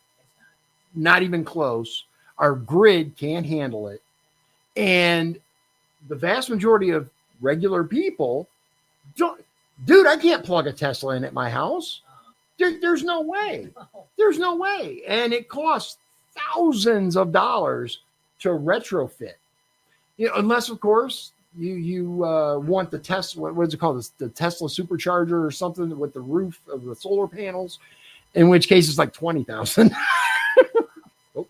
not even close. Our grid can't handle it. And the vast majority of regular people dude, I can't plug a Tesla in at my house. There's no way. There's no way. And it costs thousands of dollars to retrofit. Unless, of course, you want the Tesla, what is it called? The Tesla supercharger or something with the roof of the solar panels, in which case it's like 20,000. Oh.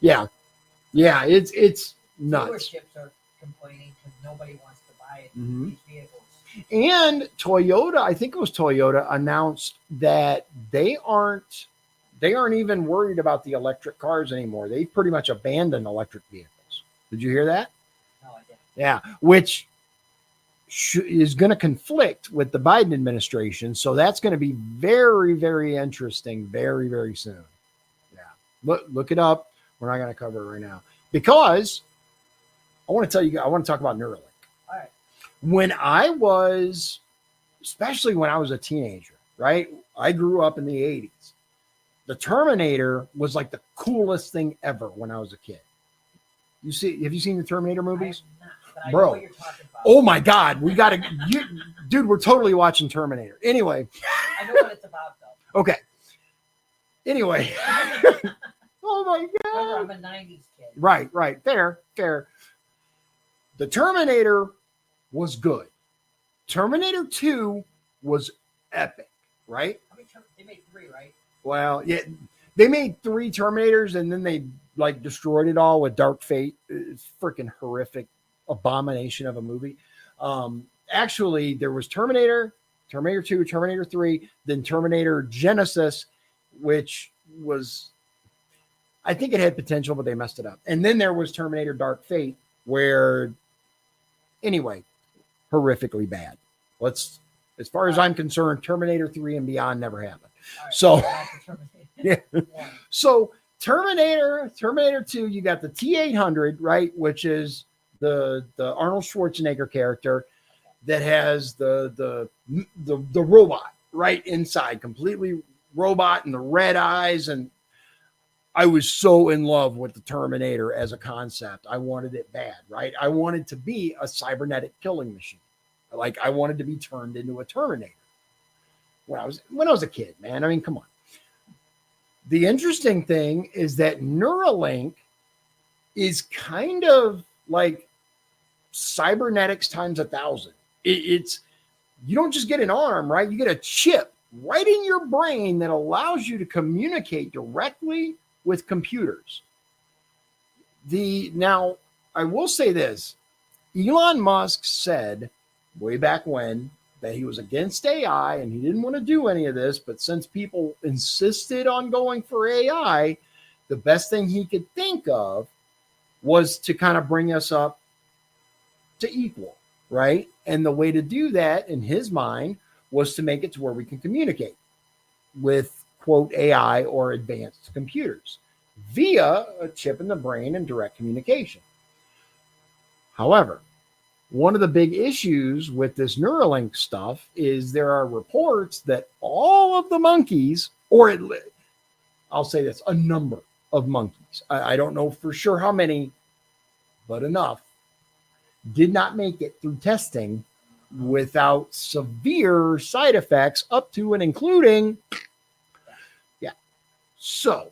Yeah. It's nuts. Dealerships are complaining because nobody wants to buy Mhm. these vehicles. And Toyota, I think it was Toyota, announced that they aren't even worried about the electric cars anymore. They pretty much abandoned electric vehicles. Did you hear that? No, I didn't. Yeah, which is going to conflict with the Biden administration. So that's going to be very, very interesting very, very soon. Yeah, look it up. We're not going to cover it right now because I want to talk about Neuralink. All right. Especially when I was a teenager, right? I grew up in the 80s. The Terminator was like the coolest thing ever when I was a kid. Have you seen the Terminator movies? I have not, but I Bro. know what you're talking about. Oh my God, dude, we're totally watching Terminator. Anyway. I know what it's about, though. Okay. Anyway. Oh my God. Remember, I'm a 90s kid. Right. Fair. The Terminator was good. Terminator 2 was epic, right? They made 3, right? Well, yeah, they made 3 Terminators and then they destroyed it all with Dark Fate. It's freaking horrific abomination of a movie. Actually, there was Terminator 2, Terminator 3, then Terminator Genesis, which was, I think it had potential, but they messed it up. And then there was Terminator Dark Fate, where, anyway, horrifically bad. As far as I'm concerned, Terminator 3 and beyond never happened. Right, So, yeah. so Terminator 2, you got the T-800, right, which is the Arnold Schwarzenegger character that has the robot right inside, completely robot, and the red eyes. And I was so in love with the Terminator as a concept. I wanted it bad, right? I wanted to be a cybernetic killing machine. I wanted to be turned into a Terminator when I was a kid, man. I mean, come on. The interesting thing is that Neuralink is kind of like cybernetics times 1,000. It's you don't just get an arm, right? You get a chip right in your brain that allows you to communicate directly with computers. Now, I will say this. Elon Musk said way back when that he was against AI and he didn't want to do any of this, but since people insisted on going for AI, the best thing he could think of was to kind of bring us up to equal, right? And the way to do that in his mind was to make it to where we can communicate with, quote, AI or advanced computers via a chip in the brain and direct communication. However, one of the big issues with this Neuralink stuff is there are reports that all of the monkeys, I'll say this, a number of monkeys, I don't know for sure how many, but enough, did not make it through testing without severe side effects up to and including. Yeah. So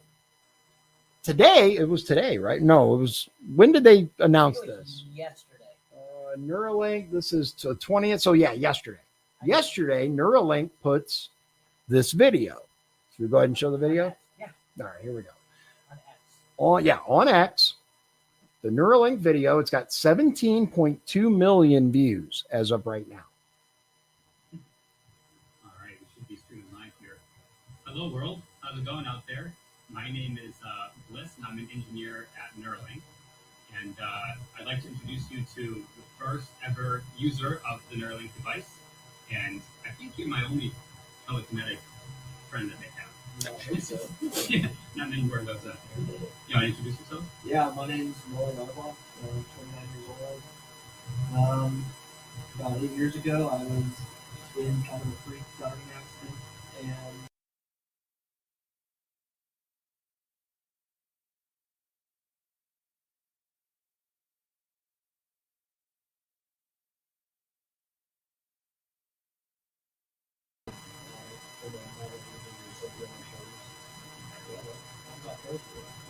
today, it was today, right? No, it was, when did they announce this? Yesterday. Neuralink, this is the 20th. So yeah, yesterday. Yesterday, Neuralink puts this video. Should we go ahead and show the video? Yeah. All right, here we go. On X. On X, the Neuralink video, it's got 17.2 million views as of right now. All right, we should be streaming live here. Hello, world. How's it going out there? My name is Bliss, and I'm an engineer at Neuralink. And I'd like to introduce you to the first ever user of the Neuralink device. And I think you're my only telekinetic friend that they have. Yeah, not many more of those out there. You want to introduce yourself? Yeah, my name's Roy Runaboff. I'm 29 years old. About 8 years ago, I was in kind of a freak driving accident, and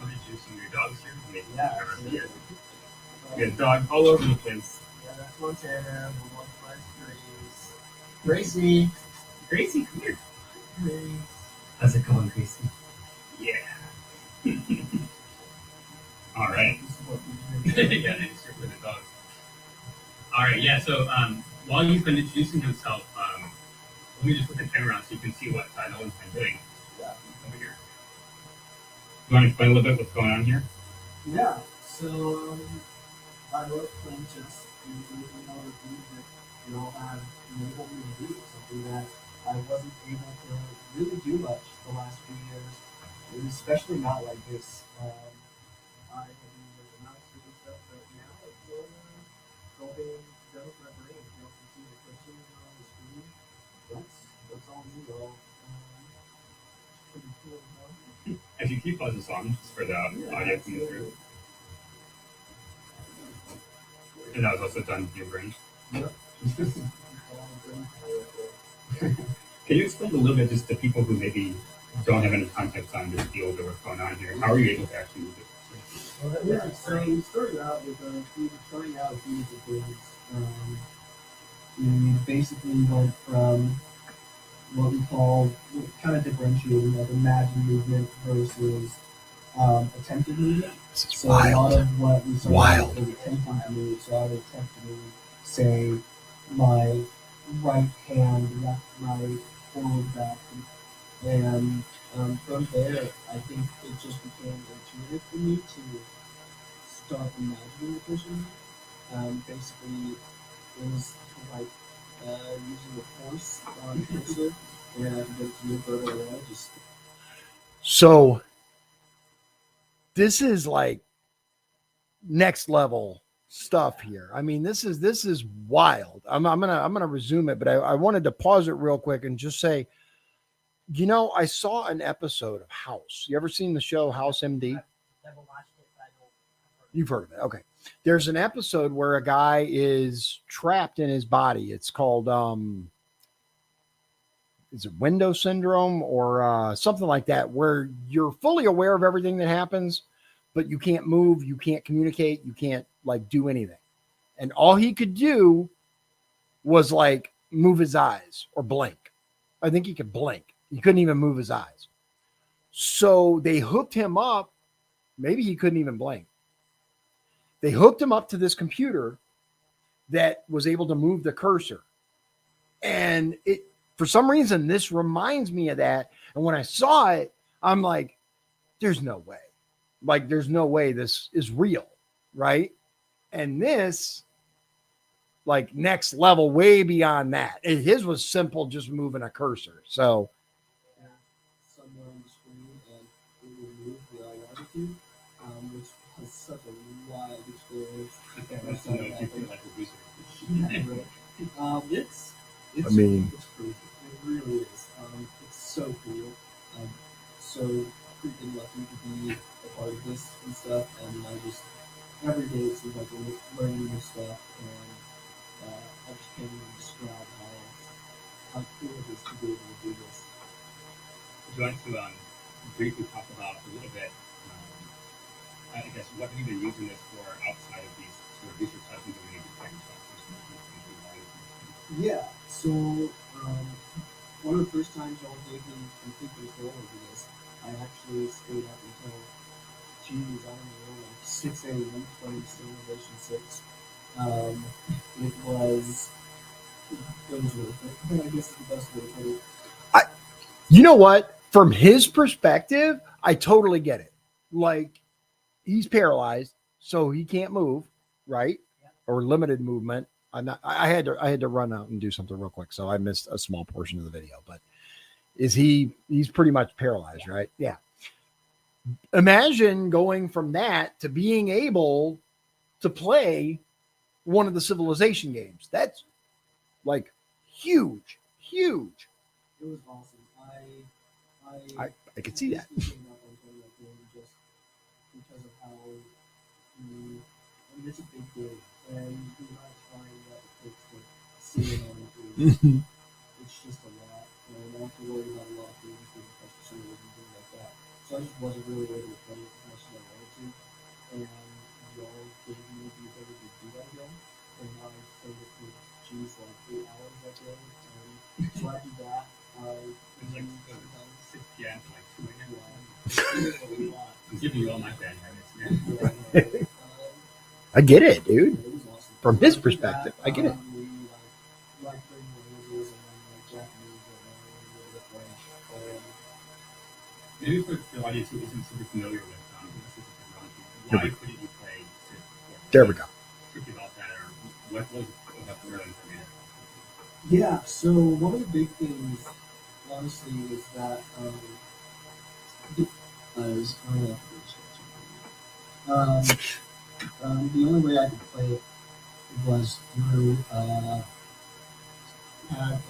I'm introducing your dogs here. Maybe Yeah, you got a dog all over the place. yeah, that's Montana. My one friend's Gracie. Gracie, come here. Grace. How's it going, Gracie? Yeah. All right. Yeah, thanks for the dogs. All right, yeah. So while he's been introducing himself, let me just put the camera on so you can see what Nolan's been doing. Yeah. Over here. You want to explain a little bit what's going on here? Yeah, so I wrote Planches, and it was another thing that you all have enabled me to do, something that I wasn't able to really do much the last few years, and especially not like this. I have been with the mouse and stuff, but now it's all being done with my brain. You all can see the clicking on the screen. That's all me, though. Pretty cool, huh? As you keep buzzes on, just for the audio coming through. And that was also done with your brain. Yep. Can you explain a little bit just to people who maybe don't have any context on this field or what's going on here? How are you able to actually move it? Yeah, so we started out with we were trying out a few different things. We basically went from what we call kind of differentiating of imagined movement versus attempted movement. This is So a lot of what we Wild. was attempting to move. So I would attempt to move, say, my right hand, left, right, forward, back, and from there, I think it just became intuitive for me to start imagining the person. Basically, it was like using the force on cursor, and I could get to move further away. Just So this is like next level stuff here. I mean, this is wild. I'm gonna resume it, but I wanted to pause it real quick and just say, you know, I saw an episode of House. You ever seen the show House MD? Never watched it, but I know. You've heard of it. Okay. There's an episode where a guy is trapped in his body. It's called is it window syndrome or something like that, where you're fully aware of everything that happens, but you can't move, you can't communicate, you can't like do anything. And all he could do was like move his eyes or blink. I think he could blink. He couldn't even move his eyes. So they hooked him up. Maybe he couldn't even blink. They hooked him up to this computer that was able to move the cursor. And it, for some reason, this reminds me of that. And when I saw it, I'm like, there's no way. Like, there's no way this is real, right? And this, like, next level, way beyond that. His was simple, just moving a cursor. So, somewhere on the screen, and it would move where I wanted to, which was such a wild experience. That's the note you feel like a wizard. Yeah, right. It's I mean- it's crazy. It really is. It's so cool. I'm so freaking lucky to be a part of this and stuff. And I just every day it seems like I'm learning new stuff. And I just can't even describe how cool it is to be able to do this. Would you like to briefly talk about a little bit, I guess, what have you been using this for outside of these sort of research sessions that we need to train Yeah, so one of the first times I was taking complete control over this, I actually stayed up until, geez, I don't know, like 6 a.m. playing Civilization 6. It was worth it. I guess is the best way to put it. You know what? From his perspective, I totally get it. Like, he's paralyzed, so he can't move, right? Or limited movement. I had to run out and do something real quick, so I missed a small portion of the video. But he's pretty much paralyzed, right? Yeah. Imagine going from that to being able to play one of the Civilization games. That's like huge. It was awesome. I could see that. Just because of how it's a big game, and the amount of time that it takes to see it on it's just a lot. And I have to worry about a lot of things, getting pressure servers and things like that. So I just wasn't really able to play it as much as I wanted to. And y'all gave me the ability to do that again. And now I played it for like 8 hours that day. And so I do that. It's like 6 p.m. to like 2 a.m. I'm giving you all my bad habits, man. I get it, dude. It was awesome. From his perspective, I get it. Maybe for the audience who isn't super familiar with assistive technology, why couldn't you play Civ 4? There we go. Tricky about that, or what was about the Neuralink for Yeah, so one of the big things, honestly, is that the only way I could play it was through pad,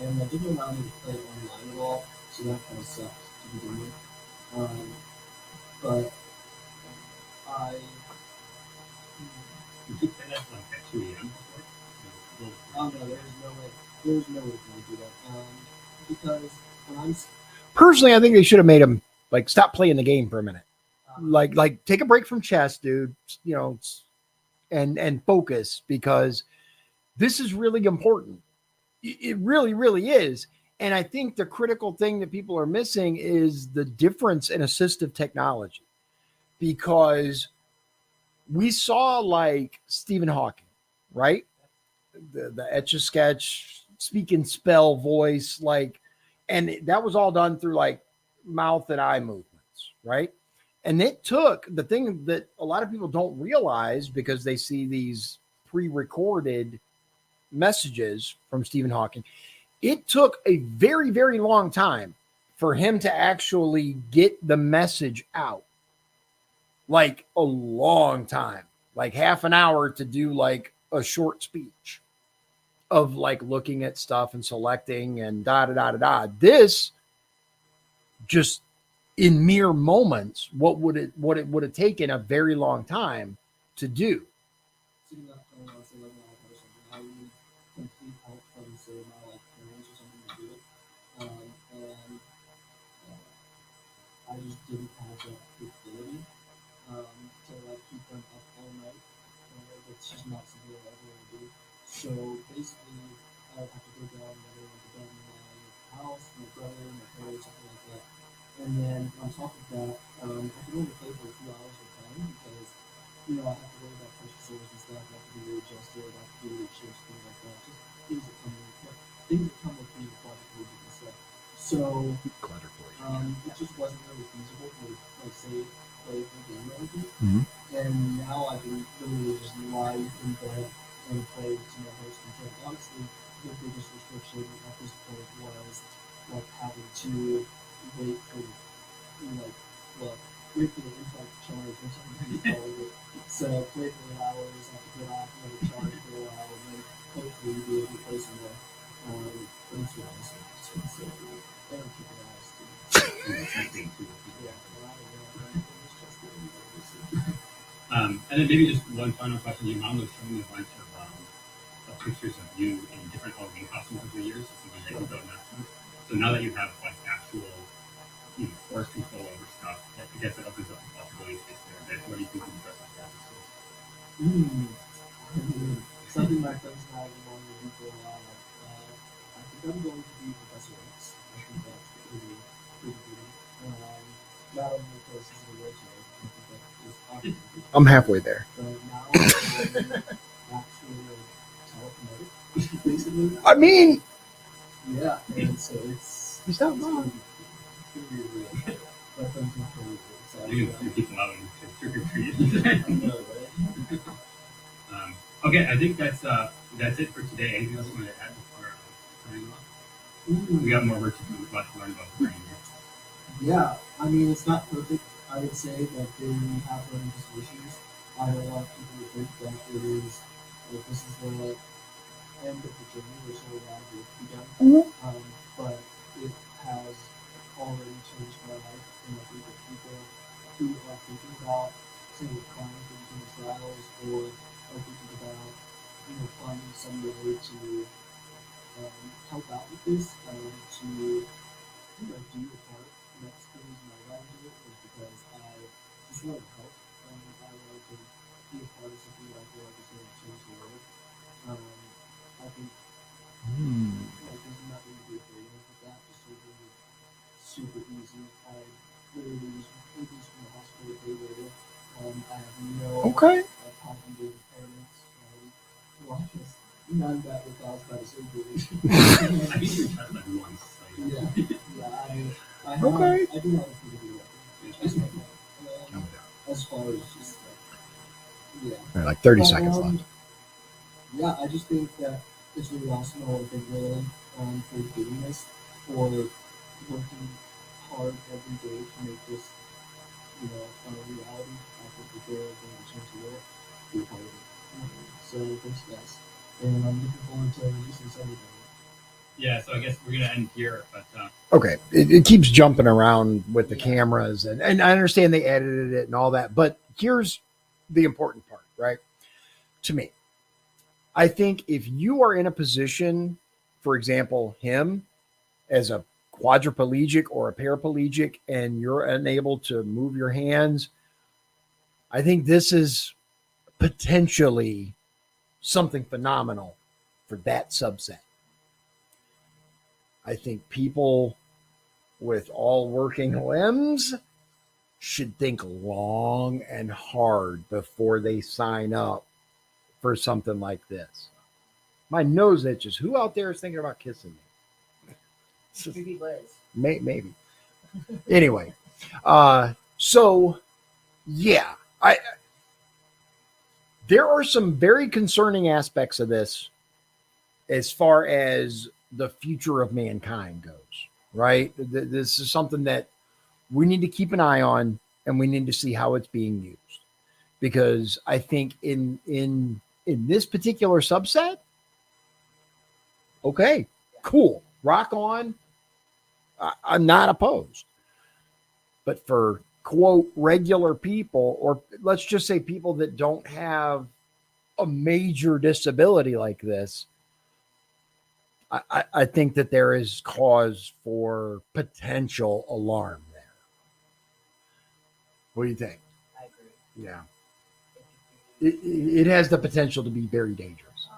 and I didn't allow me to play it online at all, so that kind of sucked to begin with. But I. Did you play that like at 2 a.m. before? Oh no, there's no way for me to do that. Because when I'm Personally, I think they should have made him like stop playing the game for a minute. Like take a break from chess, dude. You know, and focus, because this is really important. It really, really is. And I think the critical thing that people are missing is the difference in assistive technology, because we saw like Stephen Hawking, right? The Etch a Sketch, speak and spell voice, like, and that was all done through like mouth and eye movements, right? And it took, the thing that a lot of people don't realize, because they see these pre-recorded messages from Stephen Hawking, it took a very, very long time for him to actually get the message out. Like a long time, like half an hour to do like a short speech of like looking at stuff and selecting and da da da da da. This just in mere moments, what it would have taken a very long time to do. sitting up playing on say like an iPad or something, I would need complete help from say my like parents or something to do it. And I just didn't have that capability to like keep them up all night. It's just not something that I want to do. So basically, I would have to go down and I went down to my house, my brother, my parents, something like that. And then on top of that, I could only play for a few hours at a time because, you know, I have to worry about pressure sores and stuff. I have to be readjusted, I have to do chips, things like that. Just things that come with being a project agent and stuff. So it just wasn't really feasible to like say play the game or anything. Mm-hmm. And now I can literally just lie in bed and play to my host control. Honestly, the biggest restriction at this point was like having to wait for wait for the internet to charge or something. So play for 8 hours, have to get off, let it charge for a while, and then hopefully be able to play some more. Thanks for listening. So thank you for and then maybe just one final question. Your mom was showing me a bunch of pictures of you in different Halloween costumes over the years. It's something that you go nuts with. So now that you have like actual, force control over stuff, I guess it opens up the possibilities there. But what do you think of dress like that? I mean, something my friends and I have been wanting to do for a while. I think I'm going to be Professor X. I think that's pretty good. Not only because he's a wheelchair, I think that is obviously. I'm halfway there. But now I'm actually telekinetic, basically. I mean, Yeah, and so it's. he's not wrong. It's gonna be real. My friends are pretty good. So You can see people out and trick or treat. Okay, I think that's it for today. Anything else you want to add before signing off? We got more work to do. We've got to learn about the brain. Yeah, I mean, it's not perfect. I would say that they have learning disabilities. I don't want people to think that it is, that this is the end of the journey. There's so a lot of work to be done. But it has already changed my life. And I think that people who are thinking about, say, applying for these trials or are thinking about, finding some way to help out with this, to, do your part. And that's the reason I wanted to do it, is because I just want to help. I wanted to be a part of something that I feel like is going to change the world. I think like there's nothing to be afraid of with that. The surgery was super easy. I literally was released from the hospital a day later. I have no cognitive impairments. Well, none that were caused by the surgery. I think you're touched like once. Yeah, I do have a pretty good record. As far as just Like 30 seconds left. Yeah, I just think that it's really awesome. I want to thank Neuralink for doing this, for working hard every day to make this, a reality. I think that they're going to change the world. Be a part of it. So thanks, guys, and I'm looking forward to releasing something. Yeah, so I guess we're gonna end here, but Okay, it keeps jumping around with the cameras, and I understand they edited it and all that, but here's the important part, right? To me, I think if you are in a position, for example, him as a quadriplegic or a paraplegic, and you're unable to move your hands, I think this is potentially something phenomenal for that subset. I think people with all working limbs should think long and hard before they sign up for something like this. My nose itches. Who out there is thinking about kissing me? Maybe Liz. Maybe. Anyway, so yeah, there are some very concerning aspects of this as far as the future of mankind goes, right? This is something that we need to keep an eye on, and we need to see how it's being used, because I think in this particular subset, okay, cool, rock on. I'm not opposed, but for quote regular people, or let's just say people that don't have a major disability like this, I think that there is cause for potential alarm there. What do you think? I agree. Yeah. It has the potential to be very dangerous.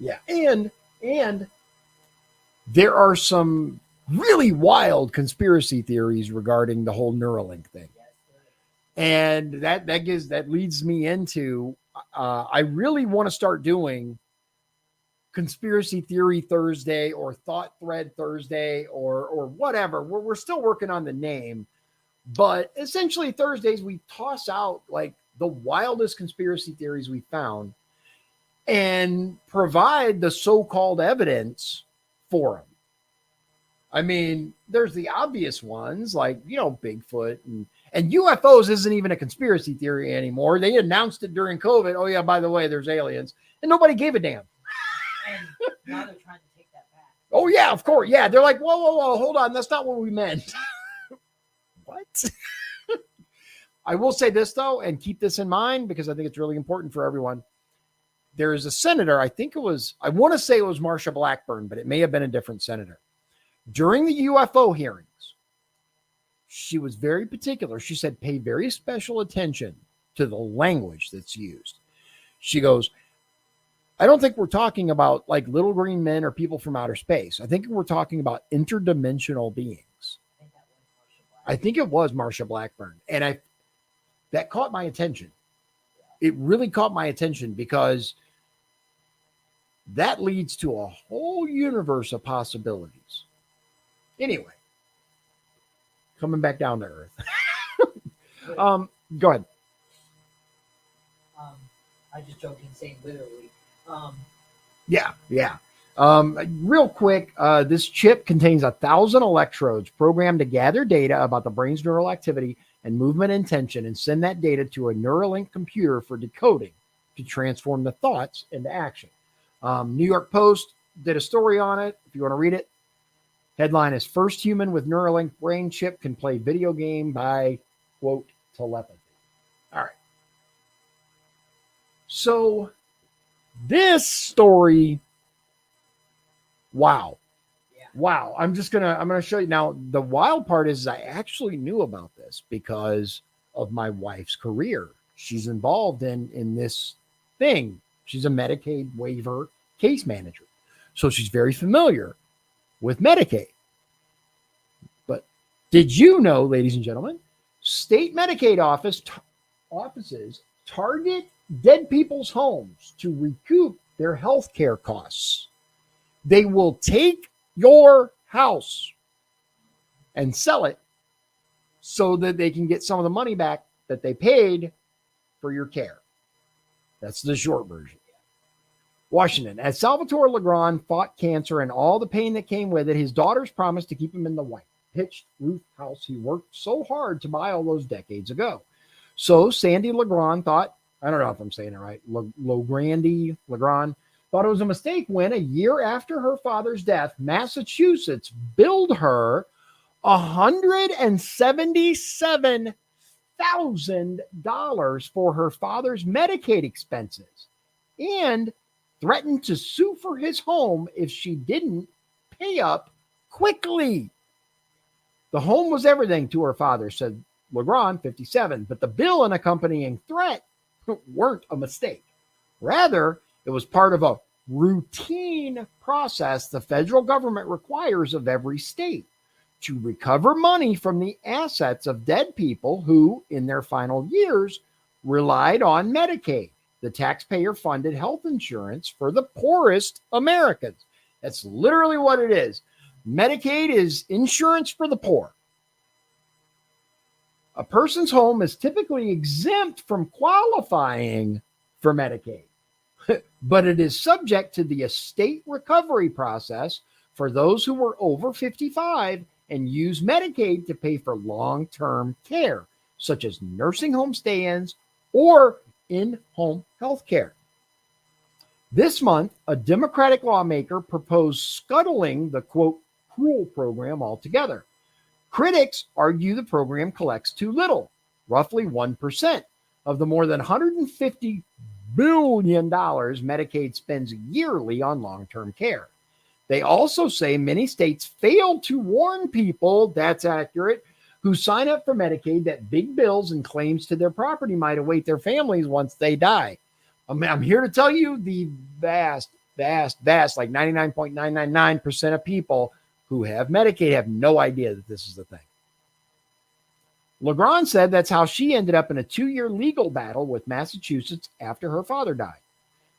Yeah. And there are some really wild conspiracy theories regarding the whole Neuralink thing. And that leads me into, I really want to start doing Conspiracy Theory Thursday or Thought Thread Thursday or whatever. We're still working on the name, but essentially Thursdays we toss out like the wildest conspiracy theories we found and provide the so-called evidence for them. I mean, there's the obvious ones like, Bigfoot and UFOs isn't even a conspiracy theory anymore. They announced it during COVID. Oh yeah, by the way, there's aliens, and nobody gave a damn. And now they're trying to take that back. Oh yeah, of course. Yeah. They're like, whoa, hold on. That's not what we meant. What? I will say this though, and keep this in mind because I think it's really important for everyone. there is a senator, I want to say it was Marsha Blackburn, but it may have been a different senator. During the UFO hearings, she was very particular. She said, pay very special attention to the language that's used. She goes, I don't think we're talking about like little green men or people from outer space. I think we're talking about interdimensional beings. I think it was Marsha Blackburn. And that caught my attention. It really caught my attention because that leads to a whole universe of possibilities. Anyway, coming back down to earth. Go ahead. I just joking saying literally. Yeah. Real quick, this chip contains 1,000 electrodes programmed to gather data about the brain's neural activity and movement intention and send that data to a Neuralink computer for decoding to transform the thoughts into action. New York Post did a story on it. If you want to read it, headline is First Human with Neuralink Brain Chip Can Play Video Game by, quote, telepathy. All right. So this story, wow. Wow. I'm going to show you. Now, the wild part is I actually knew about this because of my wife's career. She's involved in this thing. She's a Medicaid waiver case manager. So she's very familiar with Medicaid. But did you know, ladies and gentlemen, state Medicaid offices target dead people's homes to recoup their health care costs? They will take your house and sell it so that they can get some of the money back that they paid for your care. That's the short version. Washington. As Salvatore Legrand fought cancer and all the pain that came with it, his daughters promised to keep him in the white pitched roof house he worked so hard to buy all those decades ago. So Sandy Legrand thought, I don't know if I'm saying it right, Legrand thought it was a mistake when, a year after her father's death, Massachusetts billed her $177,000 for her father's Medicaid expenses and threatened to sue for his home if she didn't pay up quickly. The home was everything to her father, said Legrand, 57, but the bill and accompanying threat weren't a mistake. Rather, it was part of a routine process the federal government requires of every state to recover money from the assets of dead people who, in their final years, relied on Medicaid, the taxpayer-funded health insurance for the poorest Americans. That's literally what it is. Medicaid is insurance for the poor. A person's home is typically exempt from qualifying for Medicaid, but it is subject to the estate recovery process for those who were over 55 and use Medicaid to pay for long-term care, such as nursing home stay-ins or in-home health care. This month, a Democratic lawmaker proposed scuttling the, quote, cruel program altogether. Critics argue the program collects too little, roughly 1%, of the more than $150 billion Medicaid spends yearly on long-term care. They also say many states fail to warn people, that's accurate, who sign up for Medicaid that big bills and claims to their property might await their families once they die. I'm here to tell you the vast, like 99.999% of people who have Medicaid have no idea that this is the thing. Legrand said that's how she ended up in a 2-year legal battle with Massachusetts after her father died.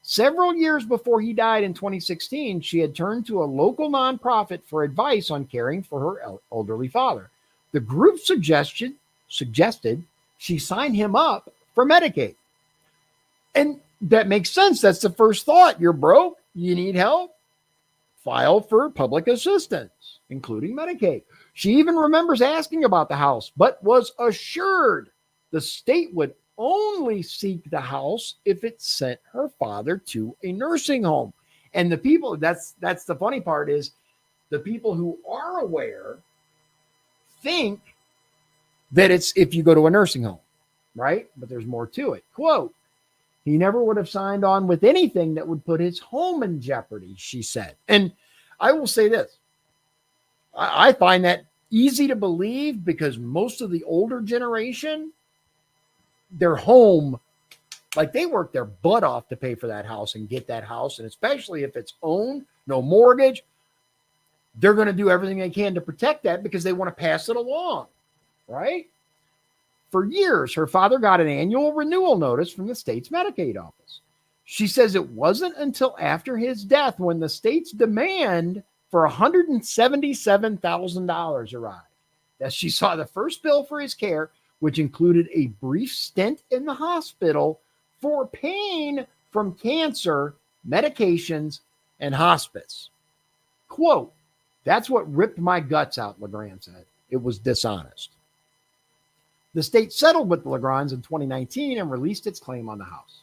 Several years before he died in 2016, she had turned to a local nonprofit for advice on caring for her elderly father. The group suggested she sign him up for Medicaid. And that makes sense. That's the first thought. You're broke. You need help. File for public assistance, including Medicaid. She even remembers asking about the house, but was assured the state would only seek the house if it sent her father to a nursing home. And the people, that's the funny part, is the people who are aware think that it's if you go to a nursing home, right? But there's more to it. Quote, He never would have signed on with anything that would put his home in jeopardy, she said. And I will say this. I find that easy to believe because most of the older generation, their home, like they work their butt off to pay for that house and get that house. And especially if it's owned, no mortgage, they're going to do everything they can to protect that because they want to pass it along, right? For years, her father got an annual renewal notice from the state's Medicaid office. She says it wasn't until after his death when the state's demand for $177,000 arrived that she saw the first bill for his care, which included a brief stint in the hospital for pain from cancer, medications, and hospice. Quote, "That's what ripped my guts out," LeGrand said. It was dishonest. The state settled with the Legrands in 2019 and released its claim on the house.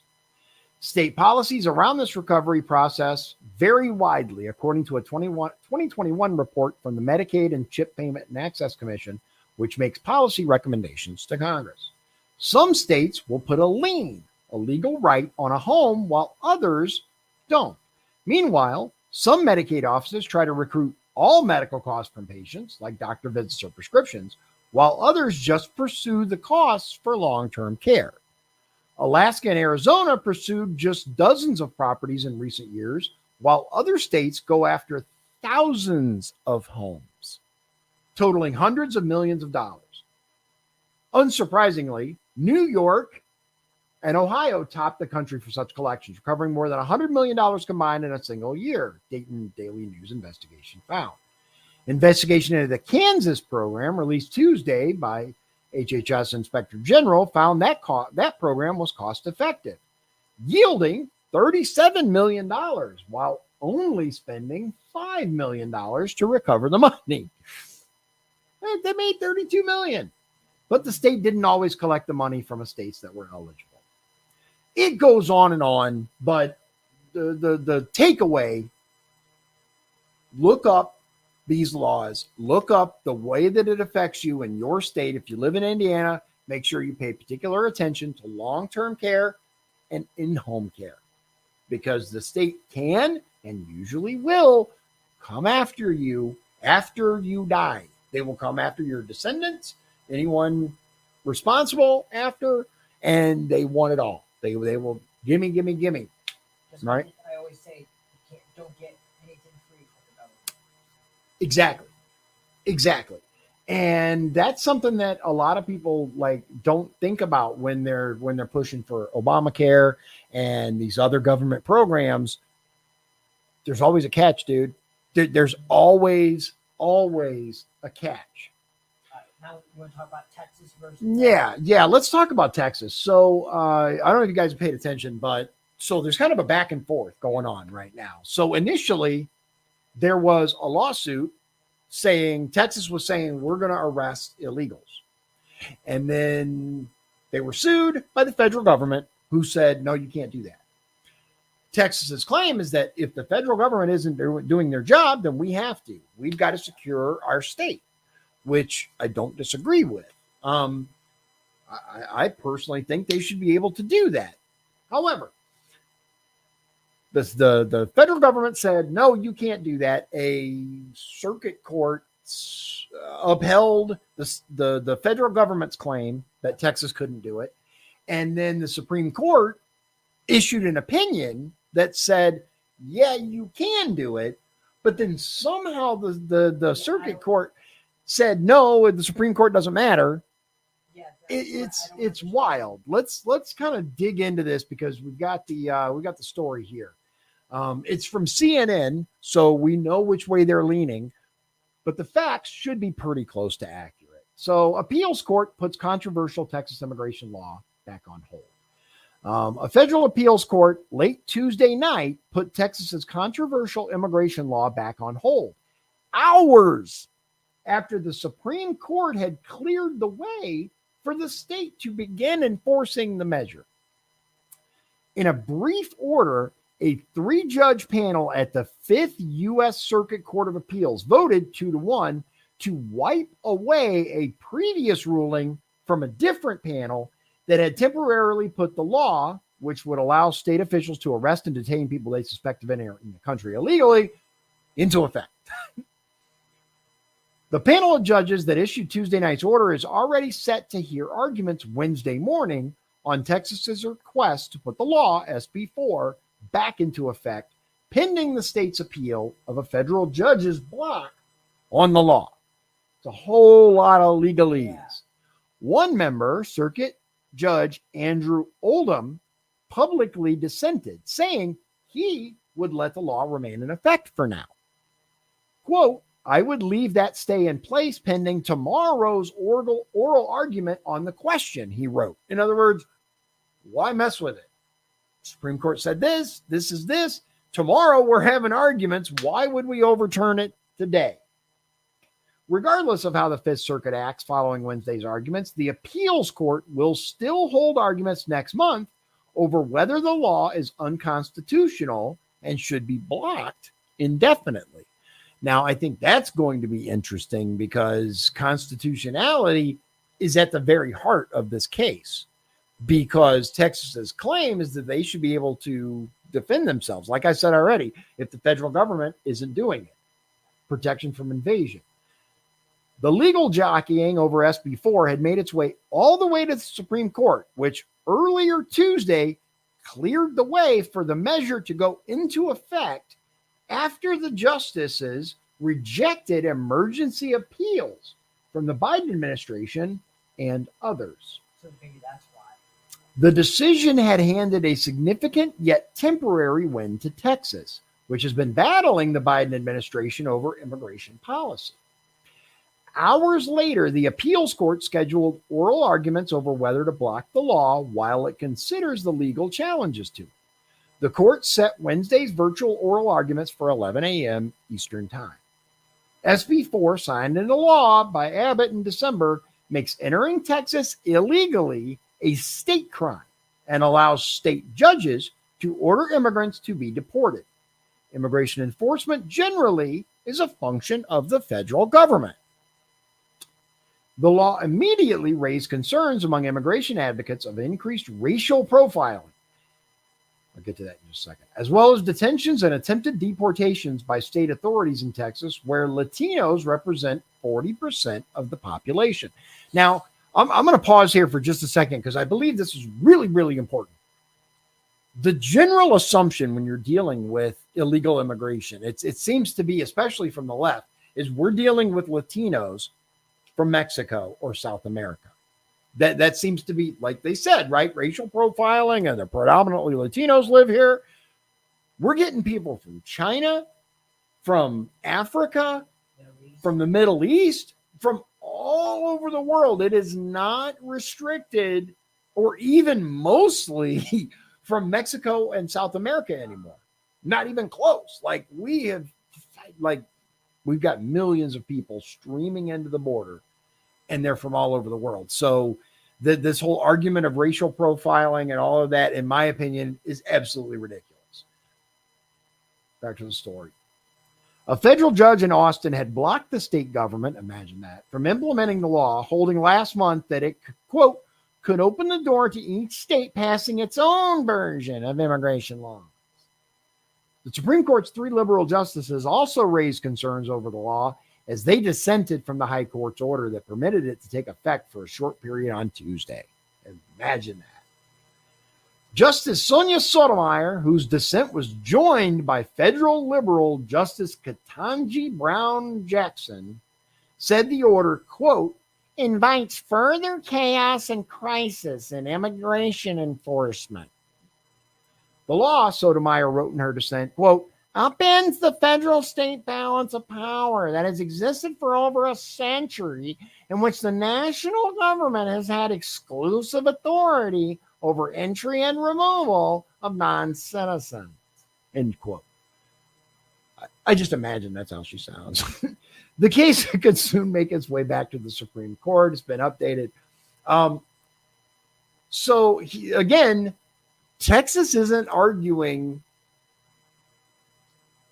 State policies around this recovery process vary widely, according to a 2021 report from the Medicaid and CHIP Payment and Access Commission, which makes policy recommendations to Congress. Some states will put a lien, a legal right, on a home, while others don't. Meanwhile, some Medicaid offices try to recruit all medical costs from patients, like doctor visits or prescriptions, while others just pursue the costs for long-term care. Alaska and Arizona pursued just dozens of properties in recent years, while other states go after thousands of homes, totaling hundreds of millions of dollars. Unsurprisingly, New York and Ohio topped the country for such collections, recovering more than $100 million combined in a single year, Dayton Daily News investigation found. Investigation into the Kansas program, released Tuesday by HHS Inspector General, found that that program was cost-effective, yielding $37 million while only spending $5 million to recover the money. They made $32 million, but the state didn't always collect the money from estates that were eligible. It goes on, but the takeaway, look up these laws, look up the way that it affects you in your state. If you live in Indiana, make sure you pay particular attention to long-term care and in-home care, because the state can and usually will come after you after you die. They will come after your descendants, anyone responsible after, and they want it all. They will gimme. Just Right? like I always say, don't get anything free from the government. Exactly. And that's something that a lot of people don't think about when they're pushing for Obamacare and these other government programs. There's always a catch, dude. There's always a catch. Now you want to talk about Texas versus Yeah. Let's talk about Texas. So I don't know if you guys have paid attention, but so there's kind of a back and forth going on right now. So initially, there was a lawsuit saying Texas was saying we're going to arrest illegals. And then they were sued by the federal government, who said, no, you can't do that. Texas's claim is that if the federal government isn't doing their job, then we have to. We've got to secure our state, which I don't disagree with. I personally think they should be able to do that. However, the federal government said, no, you can't do that. A circuit court upheld the federal government's claim that Texas couldn't do it. And then the Supreme Court issued an opinion that said, yeah, you can do it. But then somehow the circuit court said, no, the Supreme Court doesn't matter. Yeah, It's wild. Let's kind of dig into this, because we got the story here. It's from CNN, so we know which way they're leaning, but the facts should be pretty close to accurate. So, appeals court puts controversial Texas immigration law back on hold. A federal appeals court late Tuesday night put Texas's controversial immigration law back on hold, hours after the Supreme Court had cleared the way for the state to begin enforcing the measure. In a brief order, a 3-judge panel at the 5th U.S. Circuit Court of Appeals voted 2-1 to wipe away a previous ruling from a different panel that had temporarily put the law which would allow state officials to arrest and detain people they suspect of entering the country illegally, into effect. The panel of judges that issued Tuesday night's order is already set to hear arguments Wednesday morning on Texas's request to put the law, SB 4, back into effect, pending the state's appeal of a federal judge's block on the law. It's a whole lot of legalese. Yeah. One member, Circuit Judge Andrew Oldham, publicly dissented, saying he would let the law remain in effect for now. Quote, I would leave that stay in place pending tomorrow's oral argument on the question, he wrote. In other words, why mess with it? Supreme Court said this is this. Tomorrow we're having arguments. Why would we overturn it today? Regardless of how the Fifth Circuit acts following Wednesday's arguments, the appeals court will still hold arguments next month over whether the law is unconstitutional and should be blocked indefinitely. Now, I think that's going to be interesting because constitutionality is at the very heart of this case, because Texas's claim is that they should be able to defend themselves. Like I said already, if the federal government isn't doing it, protection from invasion. The legal jockeying over SB 4 had made its way all the way to the Supreme Court, which earlier Tuesday cleared the way for the measure to go into effect after the justices rejected emergency appeals from the Biden administration and others. So maybe that's why. The decision had handed a significant yet temporary win to Texas, which has been battling the Biden administration over immigration policy. Hours later, the appeals court scheduled oral arguments over whether to block the law while it considers the legal challenges to it. The court set Wednesday's virtual oral arguments for 11 a.m. Eastern Time. SB 4, signed into law by Abbott in December, makes entering Texas illegally a state crime and allows state judges to order immigrants to be deported. Immigration enforcement generally is a function of the federal government. The law immediately raised concerns among immigration advocates of increased racial profiling. I'll get to that in just a second. As well as detentions and attempted deportations by state authorities in Texas, where Latinos represent 40% of the population. Now, I'm going to pause here for just a second because I believe this is really, really important. The general assumption when you're dealing with illegal immigration, it seems to be, especially from the left, is we're dealing with Latinos from Mexico or South America. That seems to be, like they said, right? Racial profiling, and the predominantly Latinos live here. We're getting people from China, from Africa, from the Middle East, from all over the world. It is not restricted or even mostly from Mexico and South America anymore. Not even close. We've got millions of people streaming into the border, and they're from all over the world. So this whole argument of racial profiling and all of that, in my opinion, is absolutely ridiculous. Back to the story. A federal judge in Austin had blocked the state government, imagine that, from implementing the law, holding last month that it, quote, could open the door to each state passing its own version of immigration laws. The Supreme Court's 3 liberal justices also raised concerns over the law as they dissented from the High Court's order that permitted it to take effect for a short period on Tuesday. Imagine that. Justice Sonia Sotomayor, whose dissent was joined by federal liberal Justice Ketanji Brown Jackson, said the order, quote, invites further chaos and crisis in immigration enforcement. The law, Sotomayor wrote in her dissent, quote, upends the federal-state balance of power that has existed for over a century, in which the national government has had exclusive authority over entry and removal of non-citizens, end quote. I just imagine that's how she sounds. The case could soon make its way back to the Supreme Court. It's been updated. Again, Texas isn't arguing.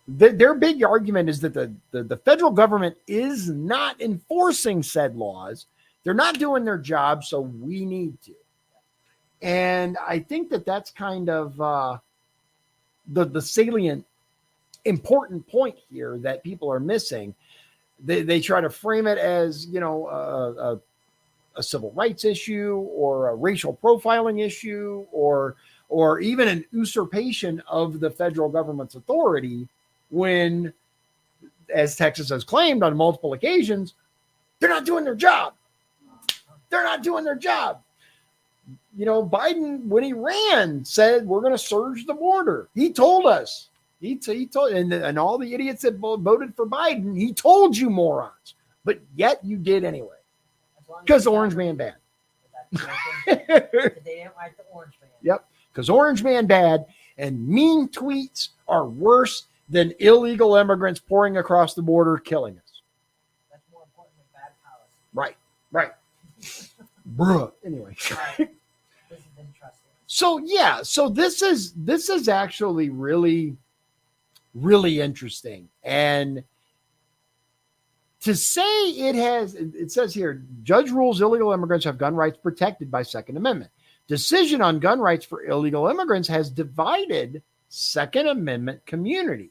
Their big argument is that the federal government is not enforcing said laws. They're not doing their job, so we need to. And I think that that's kind of the salient, important point here that people are missing. They try to frame it as, a civil rights issue or a racial profiling issue or even an usurpation of the federal government's authority when, as Texas has claimed on multiple occasions, they're not doing their job. They're not doing their job. Biden, when he ran, said, we're going to surge the border. He told us. He told, and all the idiots that voted for Biden, he told you morons. But yet you did anyway. Because Orange Man bad. They didn't like the Orange Man. Yep. Because Orange Man bad, and mean tweets are worse than illegal immigrants pouring across the border killing us. That's more important than bad policy. Right. Bruh. Anyway. Right. This is interesting. So this is actually really, really interesting. And to say it says here, judge rules illegal immigrants have gun rights protected by Second Amendment. Decision on gun rights for illegal immigrants has divided Second Amendment community.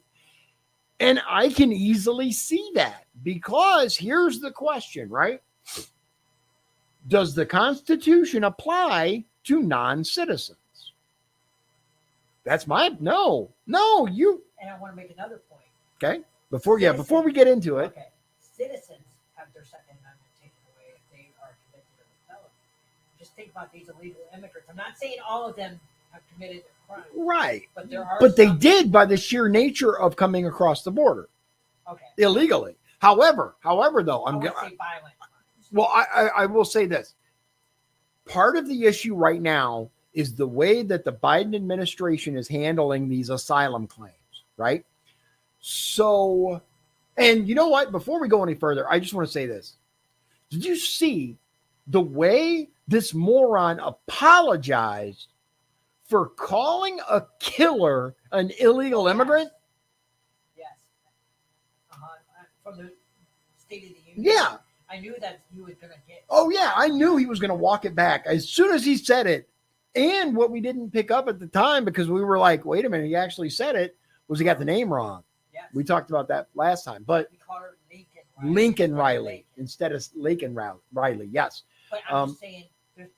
And I can easily see that, because here's the question, right? Does the Constitution apply to non-citizens? That's no, you. And I want to make another point. Okay. Before we get into it. Okay. Citizens have their Second Amendment taken away if they are convicted of a felony. Just think about these illegal immigrants. I'm not saying all of them have committed a crime. Right. But there are But they did by the sheer nature of coming across the border. Okay. Illegally. However, though, I want to say violent crimes. Well, I will say this. Part of the issue right now is the way that the Biden administration is handling these asylum claims, right? So, and you know what? Before we go any further, I just want to say this. Did you see the way this moron apologized for calling a killer an illegal immigrant? Yes. From the State of the Union. Yeah. I knew that he was going to get. Oh, yeah. I knew he was going to walk it back as soon as he said it. And what we didn't pick up at the time, because we were like, wait a minute, he actually said it, was he got the name wrong. Yes. We talked about that last time. But We call her Lincoln. Lincoln Riley instead of Lincoln Riley. Yes. But I'm just saying, there's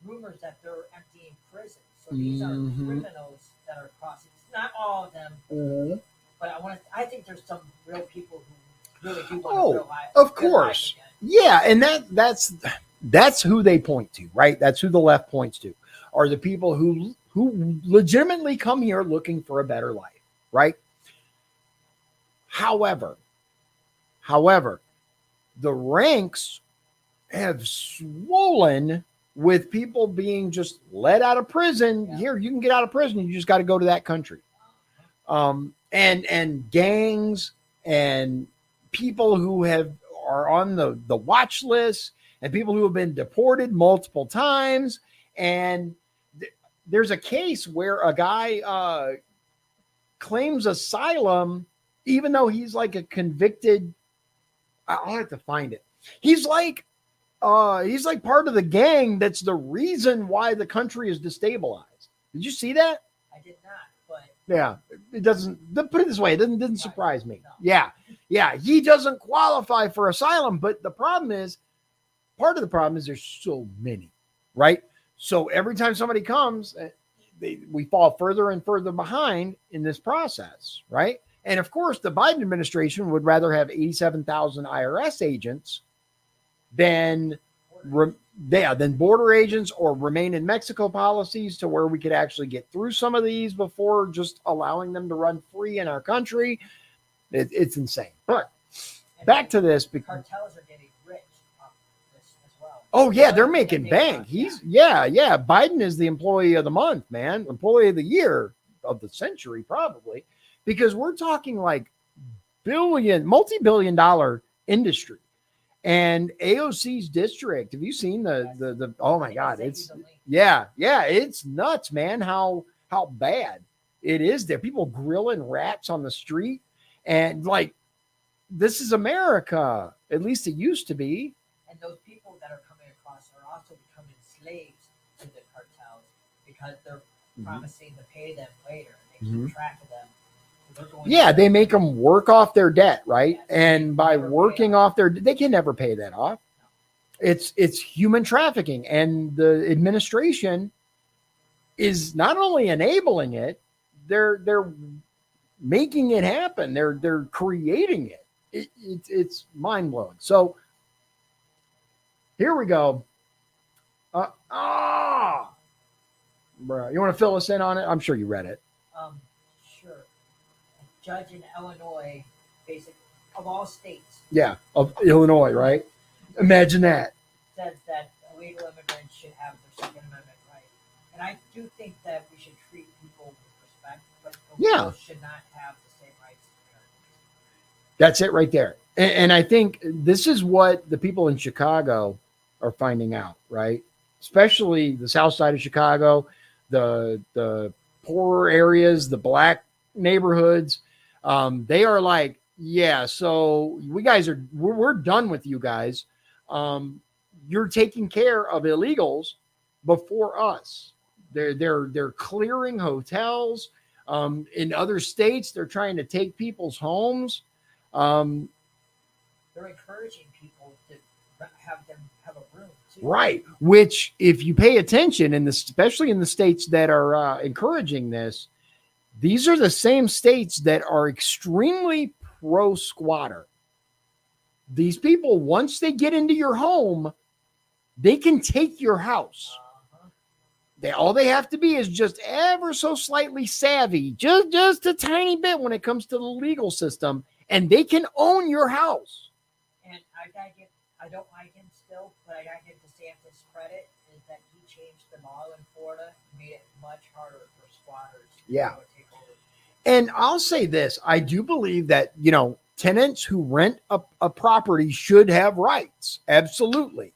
rumors that they're emptying prisons. So these are criminals that are crossing. It's not all of them. But I think there's some real people who really do want to real life. Of course. Yeah, and that's who they point to, right? That's who the left points to, are the people who legitimately come here looking for a better life, right? However, the ranks have swollen with people being just let out of prison. Yeah. Here, you can get out of prison. You just got to go to that country. And gangs and people who are on the watch list and people who have been deported multiple times. And there's a case where a guy claims asylum, even though he's like a convicted. I'll have to find it. He's like part of the gang that's the reason why the country is destabilized. Did you see that? I did not, but yeah, it doesn't. Put it this way, it didn't surprise me. No. Yeah, he doesn't qualify for asylum, but part of the problem is there's so many, right? So every time somebody comes, we fall further and further behind in this process, right? And of course, the Biden administration would rather have 87,000 IRS agents than border agents or remain in Mexico policies, to where we could actually get through some of these before just allowing them to run free in our country. It's insane. But back to this. Cartels are getting rich off this as well. Oh, yeah, they're making bank. Yeah. Biden is the employee of the month, man. Employee of the year, of the century, probably. Because we're talking like multi-billion dollar industry. And AOC's district, have you seen the oh my God, it's it's nuts, man, how bad it is there. People grilling rats on the street, and like, this is America. At least it used to be. And those people that are coming across are also becoming slaves to the cartels because they're Mhm. promising to pay them later. They Mhm. keep track of them. So they're going Yeah, to- they make them work off their debt, right? Yes. And by Never pay working it off they can never pay that off. It's human trafficking, and the administration is not only enabling it, they're making it happen. They're creating it. It's mind blowing. So here we go. Bro, you want to fill us in on it? I'm sure you read it. Sure. A judge in Illinois, basic of all states, Yeah, of Illinois, right? Imagine that. says that illegal immigrants should have their Second Amendment right. And I do think that we should treat people with respect, but Yeah. illegals should not have the same rights as Americans. That's it right there. And I think this is what the people in Chicago are finding out, right? Especially the south side of Chicago, the poorer areas, the black neighborhoods. They are like, yeah, so we're done with you guys. You're taking care of illegals before us. They're clearing hotels. In other states, they're trying to take people's homes. They're encouraging people to have them have a room too. Right. Which, if you pay attention, especially in the states that are encouraging this, these are the same states that are extremely pro squatter. These people, once they get into your home, they can take your house. All they have to be is just ever so slightly savvy, just a tiny bit when it comes to the legal system, and they can own your house. And I don't like him still, but I gotta give DeSantis credit is that he changed the law in Florida and made it much harder for squatters Yeah. to take over. And I'll say this, I do believe that, tenants who rent a property should have rights. Absolutely.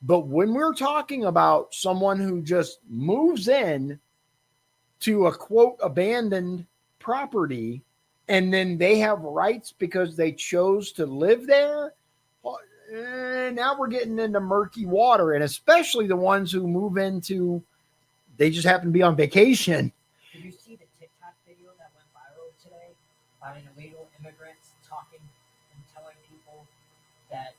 But when we're talking about someone who just moves in to a quote abandoned property and then they have rights because they chose to live there, now we're getting into murky water. And especially the ones who move into, they just happen to be on vacation. Did you see the TikTok video that went viral today about an illegal immigrants talking and telling people that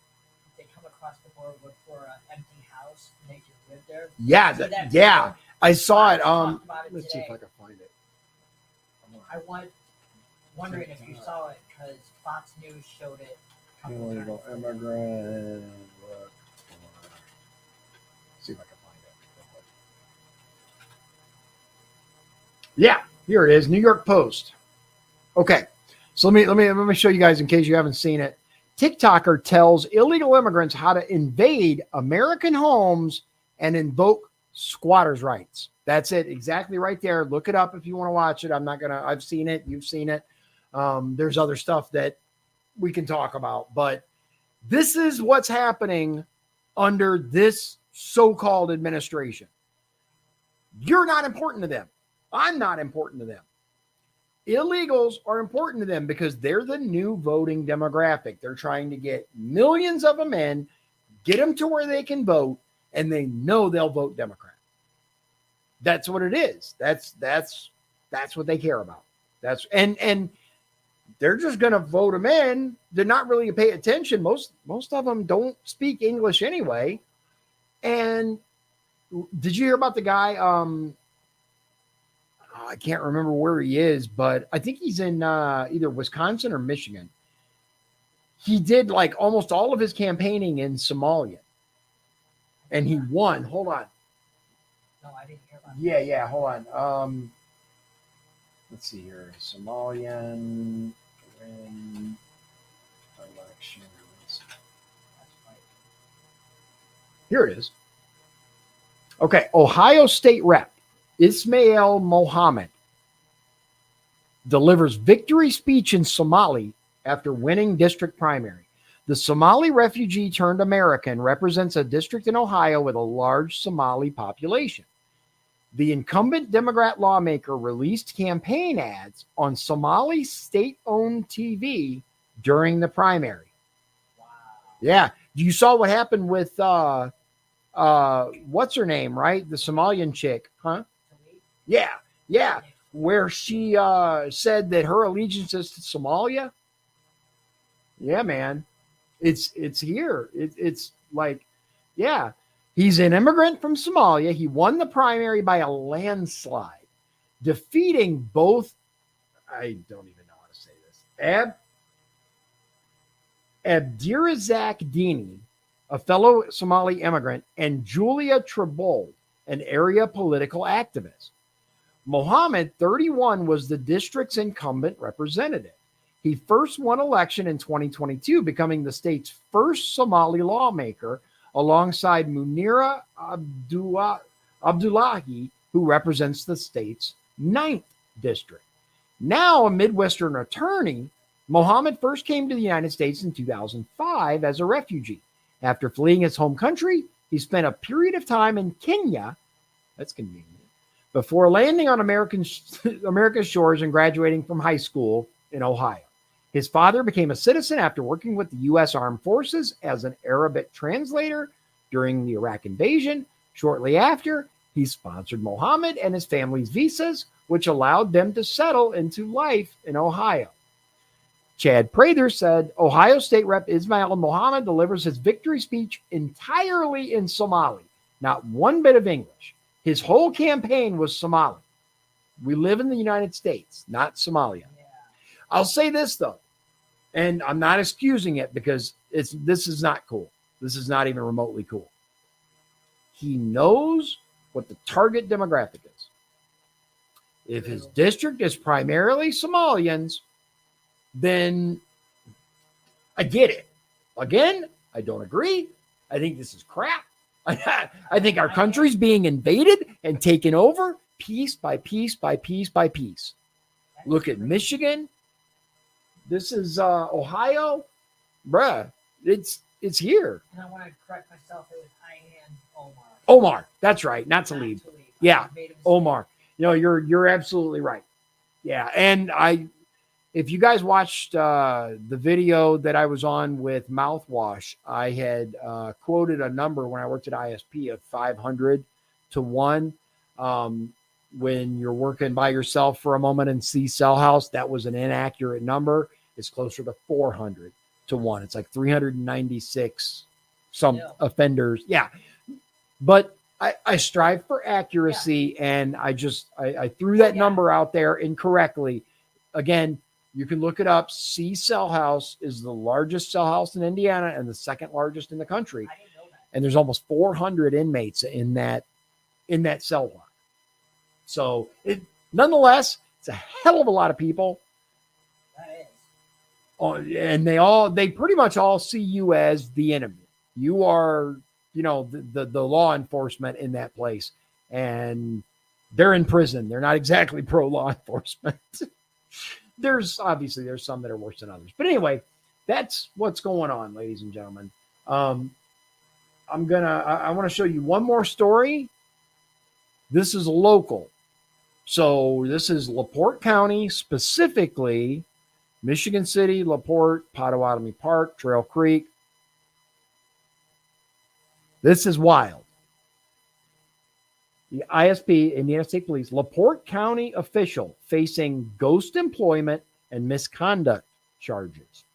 they come across the border, look for an empty house, and they can live there? Yeah, See that yeah, video? I saw it. Talked about it Let's see if today. I can find it. I wondering if you saw it because Fox News showed it. a couple Illegal times. immigrant. See if I can find it. Yeah, here it is. New York Post. Okay, so let me show you guys in case you haven't seen it. TikToker tells illegal immigrants how to invade American homes and invoke squatters' rights. That's it, exactly right there. Look it up if you want to watch it. I've seen it. You've seen it. There's other stuff that we can talk about, but this is what's happening under this so-called administration. You're not important to them. I'm not important to them. Illegals are important to them because they're the new voting demographic. They're trying to get millions of them in, get them to where they can vote, and they know they'll vote Democrat. That's what it is. That's what they care about. And they're just going to vote them in. They're not really pay attention. Most of them don't speak English anyway. And did you hear about the guy? I can't remember where he is, but I think he's in either Wisconsin or Michigan. He did like almost all of his campaigning in Somalia, and he won. Hold on. No, I didn't hear about it. Yeah. Hold on. Let's see here. Somalian win elections. That's right. Here it is. Okay, Ohio State Rep Ismail Mohammed delivers victory speech in Somali after winning district primary. The Somali refugee turned American represents a district in Ohio with a large Somali population. The incumbent Democrat lawmaker released campaign ads on Somali state-owned TV during the primary. Wow. Yeah. You saw what happened with what's her name, right? The Somalian chick, huh? To me, Yeah. Where she said that her allegiance is to Somalia. Yeah, man. It's here. It's like, yeah. He's an immigrant from Somalia. He won the primary by a landslide, defeating both, I don't even know how to say this, Abdirazak Dini, a fellow Somali immigrant, and Julia Trebold, an area political activist. Mohammed, 31, was the district's incumbent representative. He first won election in 2022, becoming the state's first Somali lawmaker, alongside Munira Abdullahi, who represents the state's 9th district. Now a Midwestern attorney, Mohammed first came to the United States in 2005 as a refugee. After fleeing his home country, he spent a period of time in Kenya, that's convenient, before landing on America's shores and graduating from high school in Ohio. His father became a citizen after working with the U.S. Armed Forces as an Arabic translator during the Iraq invasion. Shortly after, he sponsored Mohammed and his family's visas, which allowed them to settle into life in Ohio. Chad Prather said, Ohio State Rep Ismail Mohammed delivers his victory speech entirely in Somali, not one bit of English. His whole campaign was Somali. We live in the United States, not Somalia. yeah. I'll say this, though, and I'm not excusing it because this is not cool. This is not even remotely cool. He knows what the target demographic is. If his district is primarily Somalians, then I get it. Again, I don't agree. I think this is crap. I think our country's being invaded and taken over piece by piece by piece by piece. Look at Michigan. This is Ohio. Bruh, it's here. And I want to correct myself. It was Ayhan Omar. Omar, that's right. Not Talib. Not Talib. Yeah, I made a mistake. Omar. You're absolutely right. Yeah, and if you guys watched the video that I was on with Mouthwash, I had quoted a number when I worked at ISP of 500 to 1. When you're working by yourself for a moment and see Cell House, that was an inaccurate number. It's closer to 400 to 1. It's like 396 offenders. Yeah. But I strive for accuracy, and I threw that number out there incorrectly. Again, you can look it up. C Cell House is the largest cell house in Indiana and the second largest in the country. I didn't know that. And there's almost 400 inmates in that cell block. So nonetheless, it's a hell of a lot of people. That is. And they pretty much all see you as the enemy. You are, the law enforcement in that place, and they're in prison. They're not exactly pro law enforcement. There's some that are worse than others. But anyway, that's what's going on, ladies and gentlemen. I want to show you one more story. This is local. So this is LaPorte County, specifically Michigan City, LaPorte, Pottawatomie Park, Trail Creek. This is wild. The ISP, Indiana State Police, LaPorte County official facing ghost employment and misconduct charges.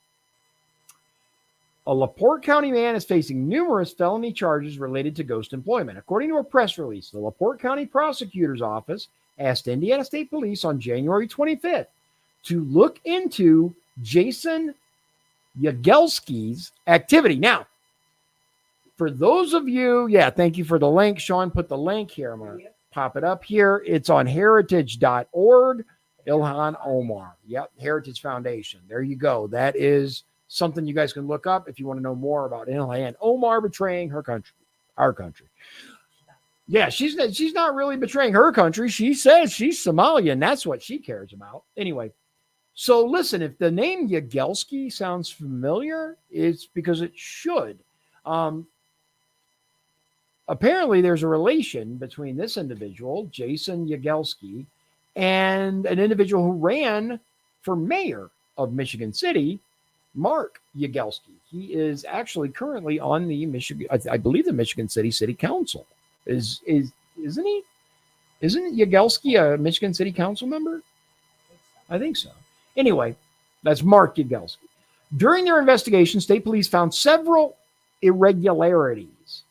A LaPorte County man is facing numerous felony charges related to ghost employment. According to a press release, the LaPorte County Prosecutor's Office asked Indiana State Police on January 25th to look into Jason Yagelski's activity. Now, for those of you, thank you for the link. Shawn put the link here. I'm going to pop it up here. It's on heritage.org. Ilhan Omar. Yep, Heritage Foundation. There you go. That is something you guys can look up if you want to know more about Ilhan Omar betraying her country, our country. Yeah, she's not really betraying her country. She says she's Somalian. That's what she cares about. Anyway, so listen, if the name Yagelski sounds familiar, it's because it should. Apparently, there's a relation between this individual, Jason Yagelski, and an individual who ran for mayor of Michigan City, Mark Yagelski, He is actually currently on the Michigan, I believe the Michigan City Council. Isn't he? Isn't Yagelski a Michigan City Council member? I think so. Anyway, that's Mark Yagelski. During their investigation, state police found several irregularities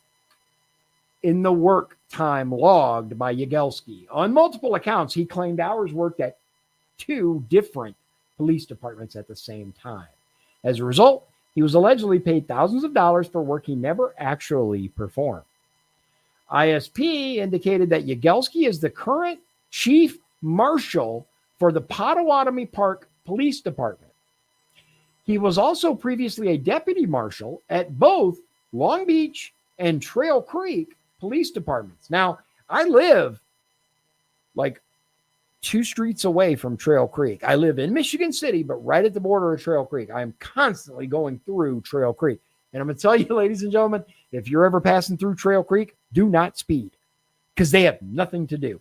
in the work time logged by Yagelski. On multiple accounts, he claimed hours worked at 2 different police departments at the same time. As a result, he was allegedly paid thousands of dollars for work he never actually performed. ISP indicated that Yagelski is the current chief marshal for the Potawatomi Park Police Department. He was also previously a deputy marshal at both Long Beach and Trail Creek police departments. Now, I live like 2 streets away from Trail Creek. I live in Michigan City, but right at the border of Trail Creek. I am constantly going through Trail Creek. And I'm going to tell you, ladies and gentlemen, if you're ever passing through Trail Creek, do not speed because they have nothing to do.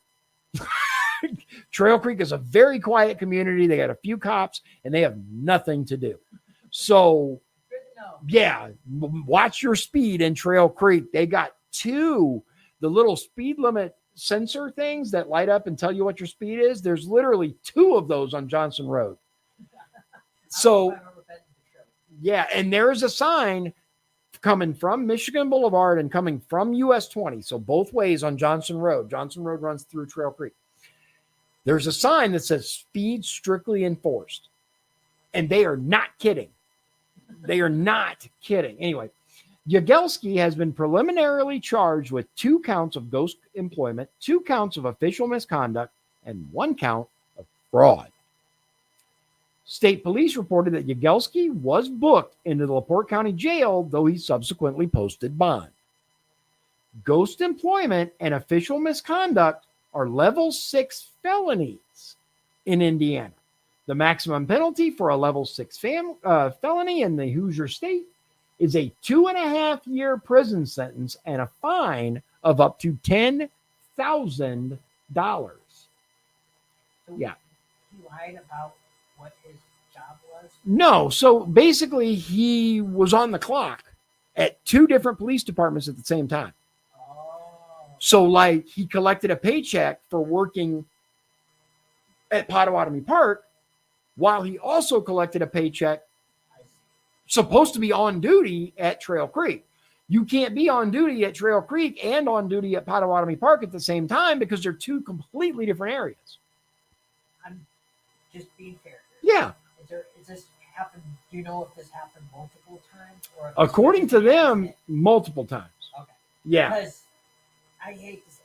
Trail Creek is a very quiet community. They got a few cops and they have nothing to do. So, yeah, watch your speed in Trail Creek. They got 2, the little speed limit sensor things that light up and tell you what your speed is. There's literally 2 of those on Johnson Road. So, yeah, and there is a sign coming from Michigan Boulevard and coming from US 20. So both ways on Johnson Road. Johnson Road runs through Trail Creek. There's a sign that says speed strictly enforced. And they are not kidding. They are not kidding. Anyway, Yagelski has been preliminarily charged with 2 counts of ghost employment, 2 counts of official misconduct, and 1 count of fraud. State police reported that Yagelski was booked into the LaPorte County Jail, though he subsequently posted bond. Ghost employment and official misconduct are level 6 felonies in Indiana. The maximum penalty for a level 6 felony in the Hoosier State is a 2.5-year prison sentence and a fine of up to $10,000. Yeah. He lied about what his job was? No. So basically, he was on the clock at 2 different police departments at the same time. Oh. So, like, he collected a paycheck for working at Potawatomi Park while he also collected a paycheck supposed to be on duty at Trail Creek. You can't be on duty at Trail Creek and on duty at Potawatomi Park at the same time because they're 2 completely different areas. I'm just being fair. Yeah. Is this happened? Do you know if this happened multiple times? Or According to them, multiple times. Okay. Yeah. Because I hate to say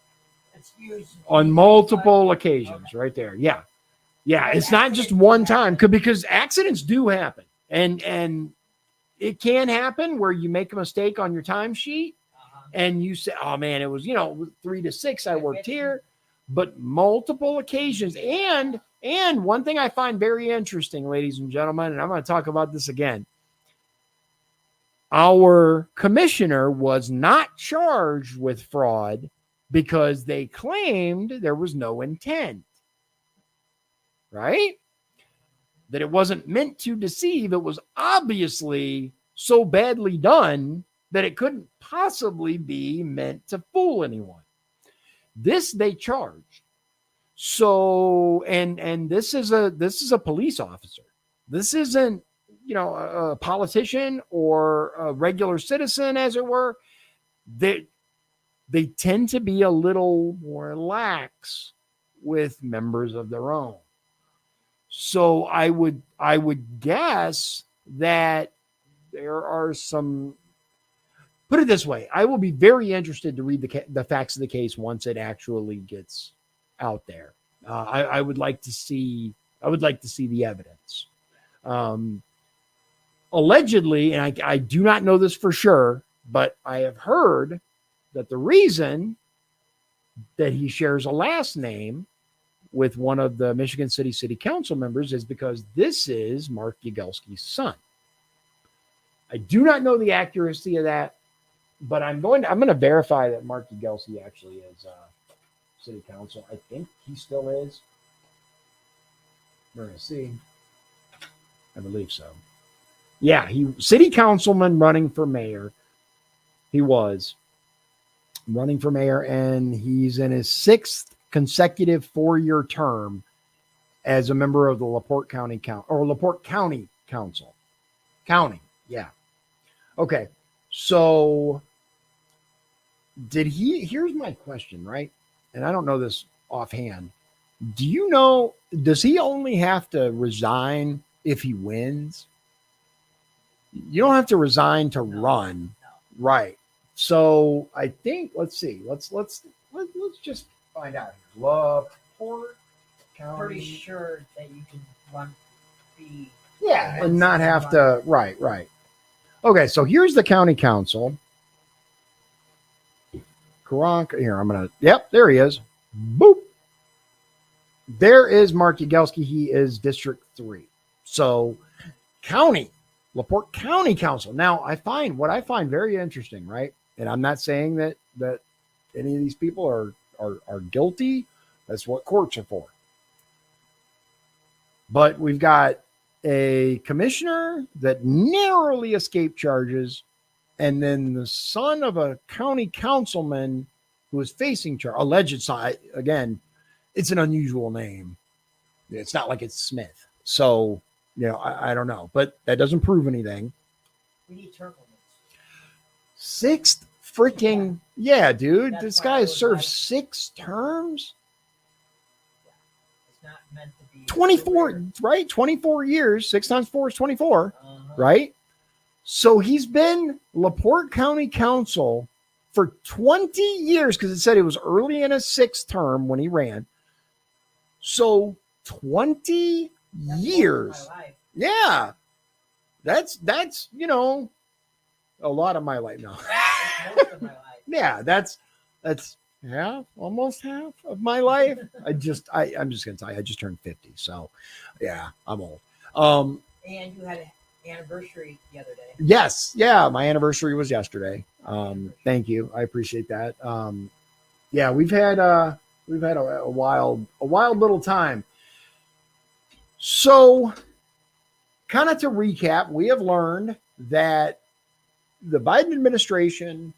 it's used on multiple occasions, right there. Yeah. Yeah. It's not just one time because accidents do happen. And it can happen where you make a mistake on your timesheet and you say, oh man, it was, 3 to 6, I worked here, but multiple occasions. And one thing I find very interesting, ladies and gentlemen, and I'm going to talk about this again. Our commissioner was not charged with fraud because they claimed there was no intent, right? That it wasn't meant to deceive. It was obviously so badly done that it couldn't possibly be meant to fool anyone. This they charged. So, and this is a police officer. This isn't, a politician or a regular citizen, as it were. They tend to be a little more lax with members of their own. So I would guess that there are some, put it this way, I will be very interested to read the facts of the case once it actually gets out there. I would like to see the evidence. Allegedly, and I do not know this for sure, but I have heard that the reason that he shares a last name with one of the Michigan City Council members is because this is Mark Yagelski's son. I do not know the accuracy of that, but I'm going to verify that Mark Yagelski actually is city council. I think he still is. We're going to see. I believe so. Yeah, he city councilman running for mayor. He was running for mayor, and he's in his 6th consecutive 4-year term as a member of the LaPorte County Council. County, yeah. Okay, so here's my question, right? And I don't know this offhand. Do you know, does he only have to resign if he wins? You don't have to resign to run. No. Right. So I think, let's see. Let's just find out here. LaPorte County. Pretty sure that you can run the Yeah, and not have to. Right. Okay, so here's the county council. Karanka. Here, I'm gonna. Yep, there he is. Boop. There is Mark Yagelski. He is District 3. So, LaPorte County Council. Now, what I find very interesting, right? And I'm not saying that any of these people are guilty. That's what courts are for. But we've got a commissioner that narrowly escaped charges, and then the son of a county councilman who is facing alleged side. Again, it's an unusual name. It's not like it's Smith. So, I don't know, but that doesn't prove anything. We need turtleness. 6th freaking, yeah, dude. That's this why guy I has was served like- 6 terms. It's not meant to be 24, right? 24 years. 6 times 4 is 24, Uh-huh. right? So he's been LaPorte County Council for 20 years, because it said it was early in his 6th term when he ran. So 20 That's years. most of my life. Yeah. That's a lot of my life now. That's most of my life. Yeah, that's almost half of my life. I'm just gonna tell you, I just turned 50. So yeah, I'm old. And you had an anniversary the other day. Yes, yeah, my anniversary was yesterday. Thank you. I appreciate that. Yeah, we've had a wild little time. So, kind of to recap, we have learned that the Biden administration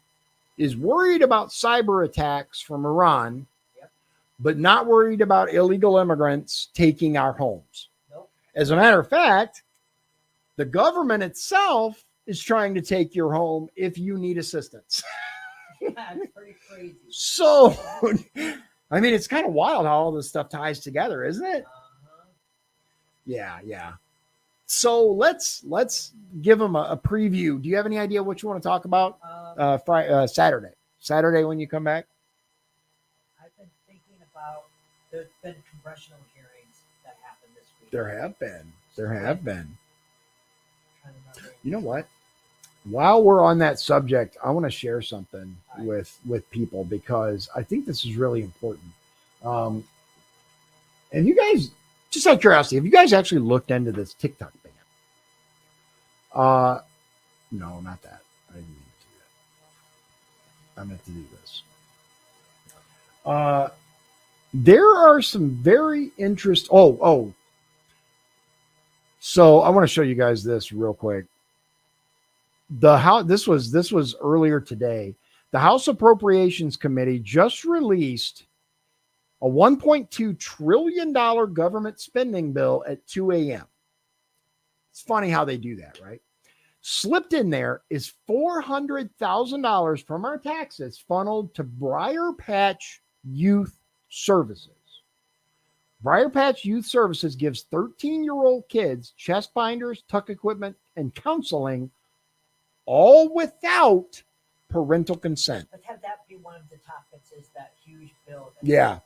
is worried about cyber attacks from Iran, Yep. but not worried about illegal immigrants taking our homes. Nope. As a matter of fact, the government itself is trying to take your home if you need assistance. That's pretty crazy. So, I mean, it's kind of wild how all this stuff ties together, isn't it? Uh-huh. Yeah. So let's give them a preview. Do you have any idea what you want to talk about? Saturday when you come back? I've been thinking about, there's been congressional hearings that happened this week. There have been. Trying to remember. You know what? While we're on that subject, I want to share something All right. with people, because I think this is really important. And you guys, just out of curiosity, have you guys actually looked into this TikTok ban? No, not that. I didn't mean to do that. I meant to do this. There are some very interesting. So I want to show you guys this real quick. This was earlier today. The House Appropriations Committee just released a $1.2 trillion government spending bill at 2 a.m. It's funny how they do that, right? Slipped in there is $400,000 from our taxes funneled to Briar Patch Youth Services. Briar Patch Youth Services gives 13-year-old kids chest binders, tuck equipment, and counseling, all without parental consent. Let's have that be one of the topics, is that huge bill. Yeah,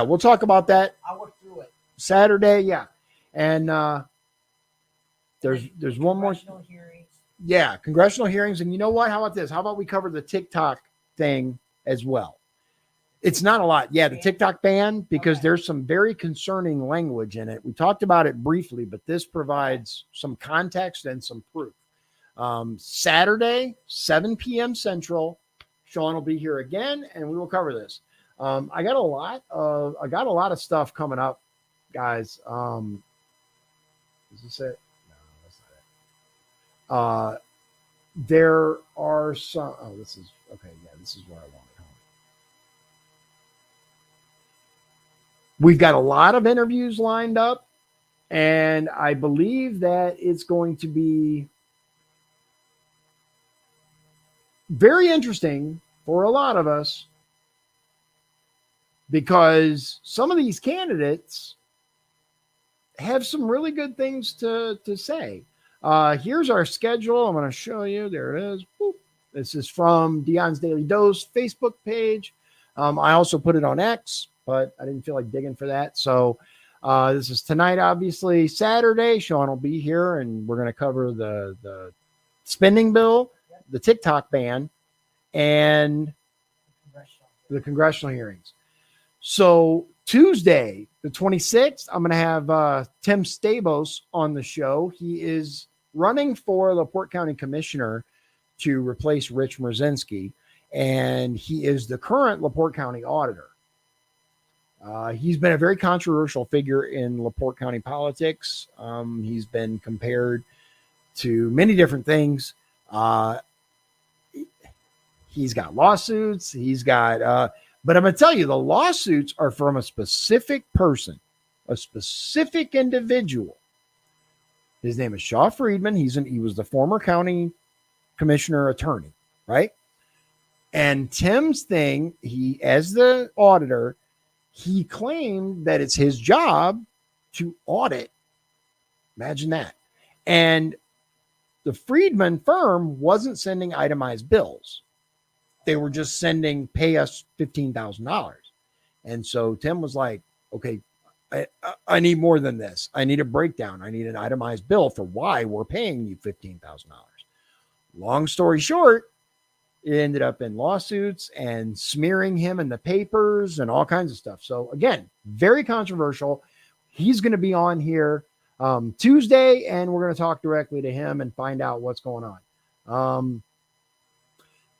we'll talk about that I'll work through it. Saturday. Yeah, and there's one more. Congressional hearings. Yeah, congressional hearings. And you know what? How about this? How about we cover the TikTok thing as well? It's not a lot. Yeah, the TikTok ban, because there's some very concerning language in it. We talked about it briefly, but this provides some context and some proof. Saturday, 7 p.m. Central, Shawn will be here again, and we will cover this. I got a lot of stuff coming up, guys. Is this it? No, that's not it. There are some. Oh, this is okay. Yeah, this is where I want it. We've got a lot of interviews lined up, and I believe that it's going to be very interesting for a lot of us because some of these candidates have some really good things to say. Here's our schedule. I'm going to show you. There it is. Boop. This is from Dion's Daily Dose Facebook page. I also put it on X, but I didn't feel like digging for that. So this is tonight, obviously. Saturday, Shawn will be here, and we're going to cover the spending bill, the TikTok ban, and the congressional hearings. So Tuesday, the 26th, I'm going to have Tim Stabos on the show. He is running for LaPorte County Commissioner to replace Rich Mrzinski, and he is the current LaPorte County Auditor. He's been a very controversial figure in LaPorte County politics. He's been compared to many different things. He's got lawsuits. He's got, but I'm going to tell you, the lawsuits are from a specific person, a specific individual. His name is Shaw Friedman. He was the former county commissioner attorney, right? And Tim's thing, he, as the auditor, he claimed that it's his job to audit. Imagine that. And the Friedman firm wasn't sending itemized bills. They were just sending, pay us $15,000. And so Tim was like, okay, I need more than this. I need a breakdown. I need an itemized bill for why we're paying you $15,000. Long story short, it ended up in lawsuits and smearing him in the papers and all kinds of stuff. So again, very controversial. He's going to be on here Tuesday, and we're going to talk directly to him and find out what's going on.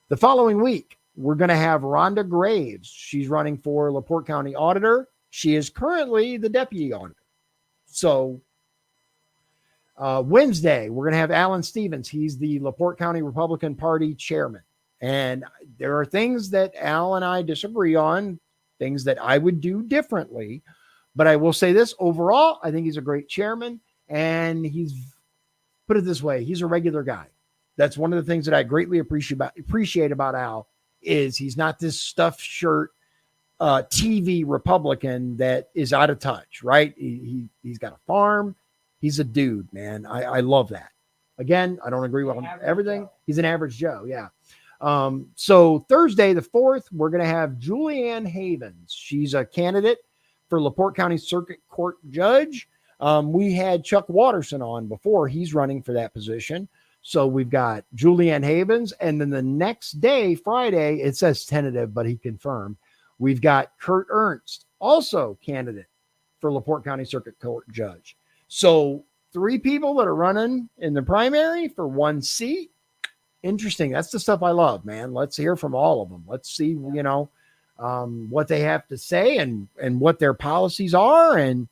The following week, we're going to have Rhonda Graves. She's running for LaPorte County Auditor. She is currently the deputy auditor. So Wednesday, we're going to have Alan Stevens. He's the LaPorte County Republican Party chairman. And there are things that Al and I disagree on, things that I would do differently. But I will say this, overall, I think he's a great chairman. And he's, put it this way, he's a regular guy. That's one of the things that I greatly appreciate about Al is he's not this stuffed shirt TV Republican that is out of touch, right? He's got a farm. He's a dude, man. I love that. Again, I don't agree with everything. Joe. He's an average Joe. Yeah. So Thursday, the 4th, we're going to have Julianne Havens. She's a candidate for LaPorte County Circuit Court Judge. We had Chuck Watterson on before. He's running for that position. So we've got Julianne Havens. And then the next day, Friday, it says tentative, but he confirmed. We've got Kurt Ernst, also candidate for LaPorte County Circuit Court Judge. So 3 people that are running in the primary for 1 seat. Interesting. That's the stuff I love, man. Let's hear from all of them. Let's see, what they have to say and what their policies are and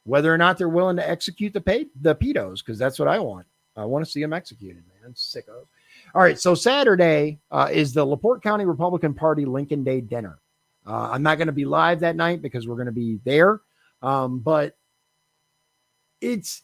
whether or not they're willing to execute the pedos, because that's what I want. I want to see them executed, man. Sickos. All right. So Saturday is the LaPorte County Republican Party Lincoln Day dinner. I'm not going to be live that night because we're going to be there. But if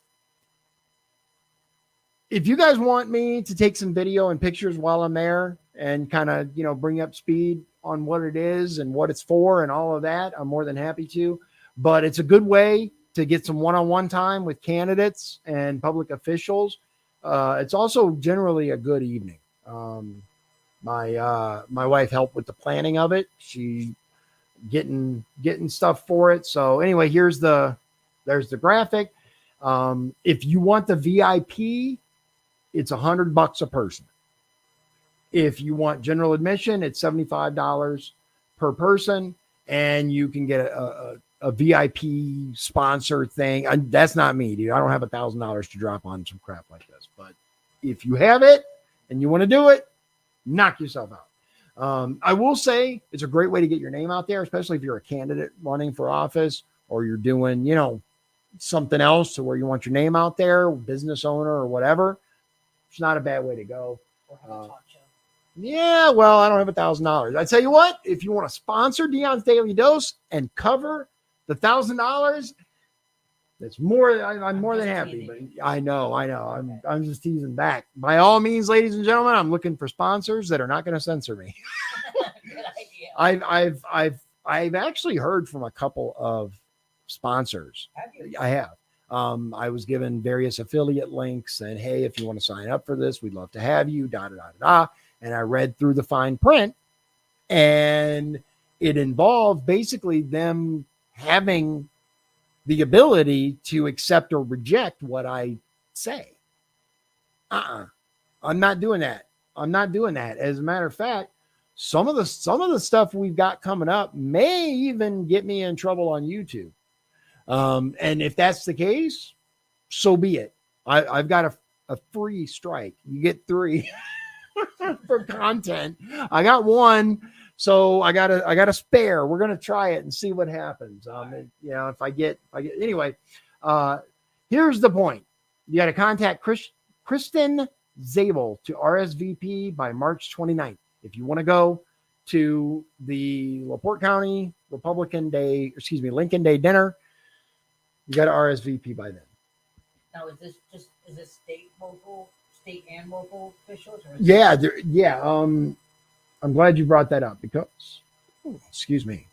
you guys want me to take some video and pictures while I'm there and kind of, bring up speed on what it is and what it's for and all of that, I'm more than happy to. But it's a good way to get some one-on-one time with candidates and public officials. It's also generally a good evening. My wife helped with the planning of it. She getting stuff for it. So anyway, there's the graphic. If you want the VIP, it's $100 a person. If you want general admission, it's $75 per person, and you can get a VIP sponsor thing. And that's not me, dude. I don't have $1,000 to drop on some crap like this. But if you have it and you want to do it, knock yourself out. I will say it's a great way to get your name out there, especially if you're a candidate running for office or you're doing, something else to where you want your name out there, business owner or whatever. It's not a bad way to go. Or have a talk show. Yeah, well, I don't have $1,000. I tell you what, if you want to sponsor Dion's Daily Dose and cover the $1,000, that's more. I'm more than happy. But I know. I'm just teasing back. By all means, ladies and gentlemen, I'm looking for sponsors that are not going to censor me. Good idea. I've actually heard from a couple of sponsors. Have you? I have. I was given various affiliate links and hey, if you want to sign up for this, we'd love to have you. Da da da da. And I read through the fine print, and it involved basically them having the ability to accept or reject what I say. I'm not doing that. As a matter of fact, some of the stuff we've got coming up may even get me in trouble on YouTube. And if that's the case, so be it. I've got a free strike. You get 3 for content. I got 1. So I got a spare. We're going to try it and see what happens. If I get anyway, here's the point. You got to contact Kristen Zabel to RSVP by March 29th. If you want to go to the LaPorte County Lincoln Day dinner, you got to RSVP by then. Now, is this state and local officials? Or I'm glad you brought that up because, excuse me.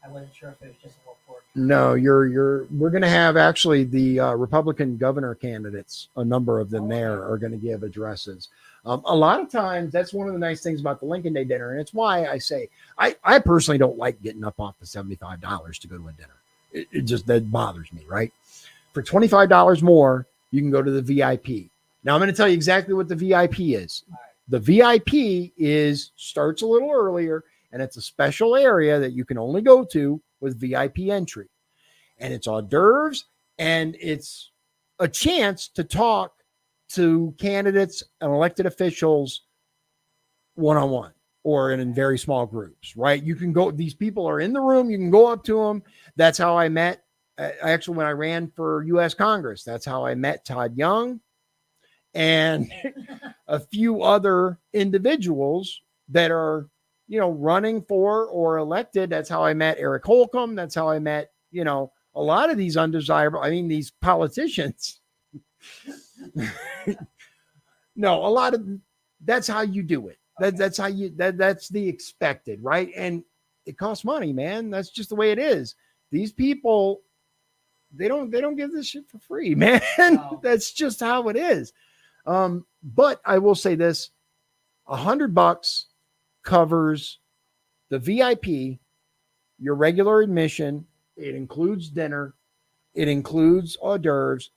I wasn't sure if it was just a report. No, we're going to have actually the Republican governor candidates, a number of them are going to give addresses. A lot of times that's one of the nice things about the Lincoln Day dinner. And it's why I say, I personally don't like getting up off the $75 to go to a dinner. It just, that bothers me, right? For $25 more, you can go to the VIP. Now I'm going to tell you exactly what the VIP is. Right. The VIP starts a little earlier, and it's a special area that you can only go to with VIP entry. And it's hors d'oeuvres, and it's a chance to talk to candidates and elected officials one-on-one or in very small groups, right? You can go, these people are in the room, you can go up to them. That's how I met, actually, when I ran for U.S. Congress, that's how I met Todd Young and a few other individuals that are, running for or elected. That's how I met Eric Holcomb. That's how I met, a lot of these these politicians. No, that's how you do it. That's how that's the expected, right? And it costs money, man. That's just the way it is. These people, they don't give this shit for free, man. No. That's just how it is. But I will say this, $100 covers the VIP, your regular admission. It includes dinner. It includes hors d'oeuvres.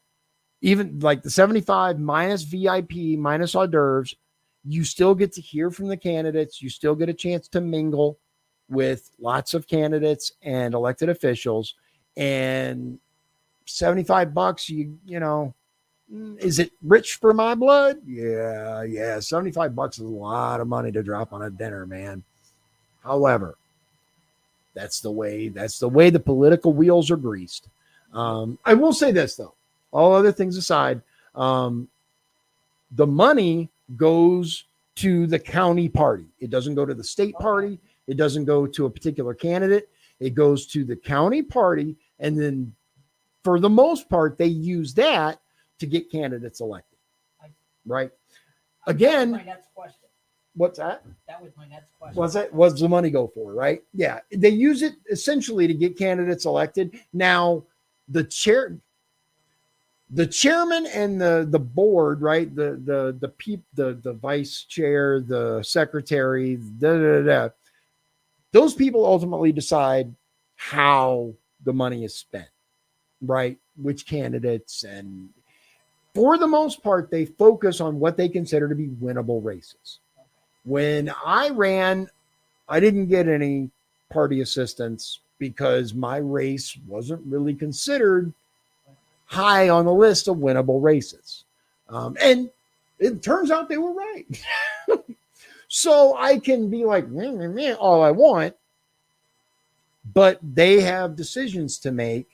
Even like the 75 minus VIP minus hors d'oeuvres, you still get to hear from the candidates. You still get a chance to mingle with lots of candidates and elected officials. And $75, you know, is it rich for my blood? Yeah. $75 is a lot of money to drop on a dinner, man. However, that's the way the political wheels are greased. I will say this though, all other things aside, the money goes to the county party. It doesn't go to the state party. It doesn't go to a particular candidate. It goes to the county party. And then for the most part, they use that to get candidates elected. Right. Again, my next question. What's that? That was my next question. What's the money go for? Right. Yeah. They use it essentially to get candidates elected. Now, the chairman and the board, right? The vice chair, the secretary, those people ultimately decide how the money is spent, right? Which candidates, and for the most part, they focus on what they consider to be winnable races. When I ran, I didn't get any party assistance because my race wasn't really considered high on the list of winnable races. And it turns out they were right. So I can be like, all I want, but they have decisions to make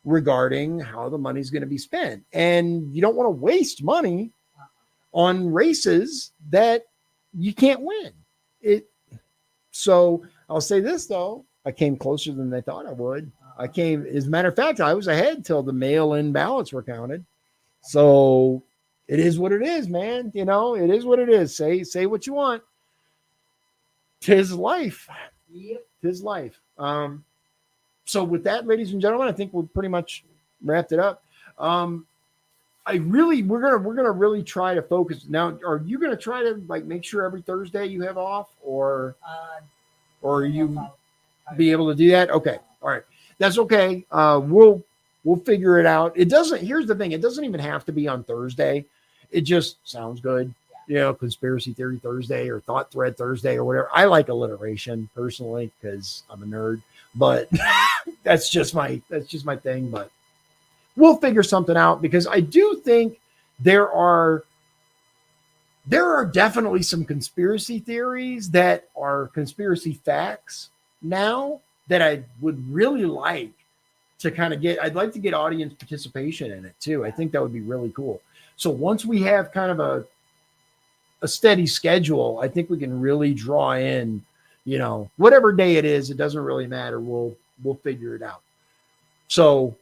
regarding how the money's going to be spent. And you don't want to waste money. on races that you can't win. So I'll say this though, I came closer than they thought I would. As a matter of fact, I was ahead till the mail-in ballots were counted. So it is what it is, man. You know, it is what it is. Say what you want. 'Tis life. Yep. 'Tis life. So with that, ladies and gentlemen, I think we've pretty much wrapped it up. We're gonna really try to focus. Now, are you gonna try to like make sure every Thursday you have off, or are you be able to do that? Okay, all right, that's okay. We'll figure it out. Here's the thing. It doesn't even have to be on Thursday. It just sounds good. You know, Conspiracy Theory Thursday or Thought Thread Thursday or whatever. I like alliteration personally because I'm a nerd, but that's just my thing. But we'll figure something out because I do think there are definitely some conspiracy theories that are conspiracy facts now that I would really like to kind of I'd like to get audience participation in it too. I think that would be really cool. So once we have kind of a steady schedule, I think we can really draw in, you know, whatever day it is, it doesn't really matter. We'll figure it out. So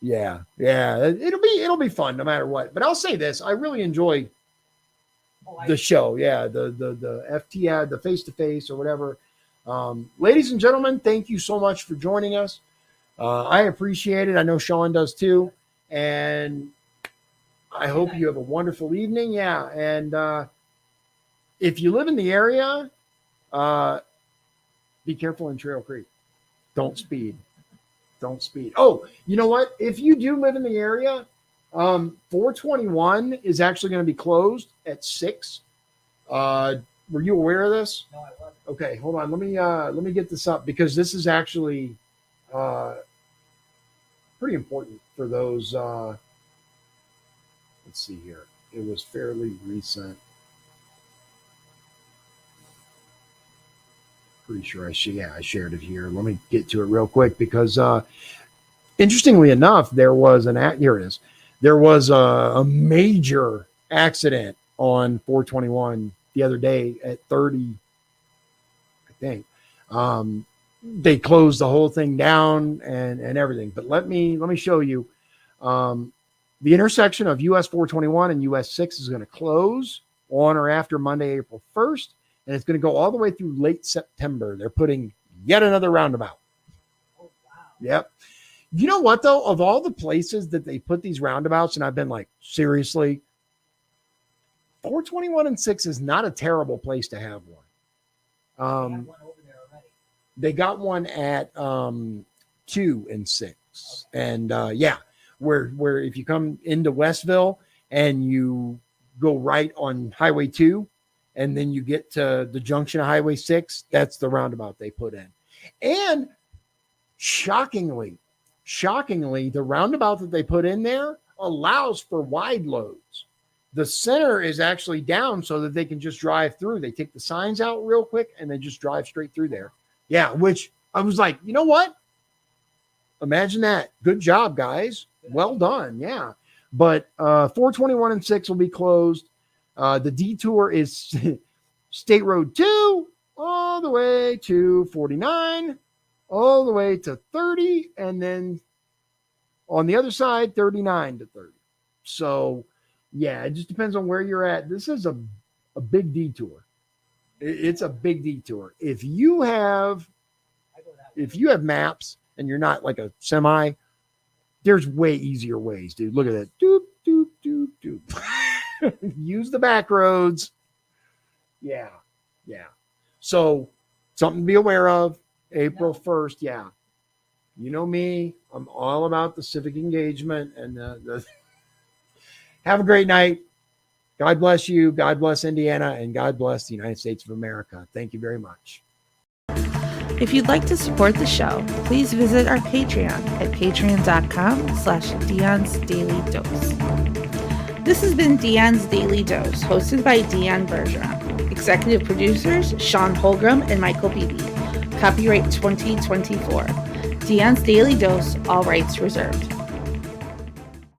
yeah, it'll be fun no matter what. But I'll say this, I really enjoy the show. Yeah, the FtF, the face-to-face or whatever. Ladies and gentlemen, thank you so much for joining us. I appreciate it. I know Shawn does too. And I hope you have a wonderful evening. Yeah. And if you live in the area, be careful in Trail Creek. Don't speed. Oh, you know what? If you do live in the area, 421 is actually going to be closed at 6. Were you aware of this? No, I wasn't. Okay, hold on. Let me get this up because this is actually pretty important for those. Let's see here. It was fairly recent. Pretty sure I shared it here. Let me get to it real quick because interestingly enough, there was a major accident on 421 the other day at 30, I think. They closed the whole thing down and everything. But let me show you. The intersection of US 421 and US 6 is going to close on or after Monday, April 1st. And it's going to go all the way through late September. They're putting yet another roundabout. Oh, wow. Yep. You know what, though? Of all the places that they put these roundabouts, and I've been like, seriously, 421 and 6 is not a terrible place to have one. They have one over there already. They got one at 2 and 6. Okay. And where if you come into Westville and you go right on Highway 2, and then you get to the junction of Highway 6, that's the roundabout they put in. And shockingly, the roundabout that they put in there allows for wide loads. The center is actually down so that they can just drive through. They take the signs out real quick and then just drive straight through there. Yeah, which I was like, you know what? Imagine that. Good job, guys. Well done. Yeah. But 421 and 6 will be closed. The detour is State Road 2 all the way to 49, all the way to 30, and then on the other side, 39 to 30. So, yeah, it just depends on where you're at. This is a big detour. It's a big detour. If you have maps and you're not like a semi, there's way easier ways, dude. Look at that. Doop, doop, doop, doop. Use the back roads. Yeah. So something to be aware of. April 1st. Yeah. You know me. I'm all about the civic engagement and have a great night. God bless you. God bless Indiana, and God bless the United States of America. Thank you very much. If you'd like to support the show, please visit our Patreon at patreon.com/Dion's Daily Dose. This has been Dion's Daily Dose, hosted by Dion Bergeron. Executive producers, Shawn Holmgren and Michael Beebe. Copyright 2024. Dion's Daily Dose, all rights reserved.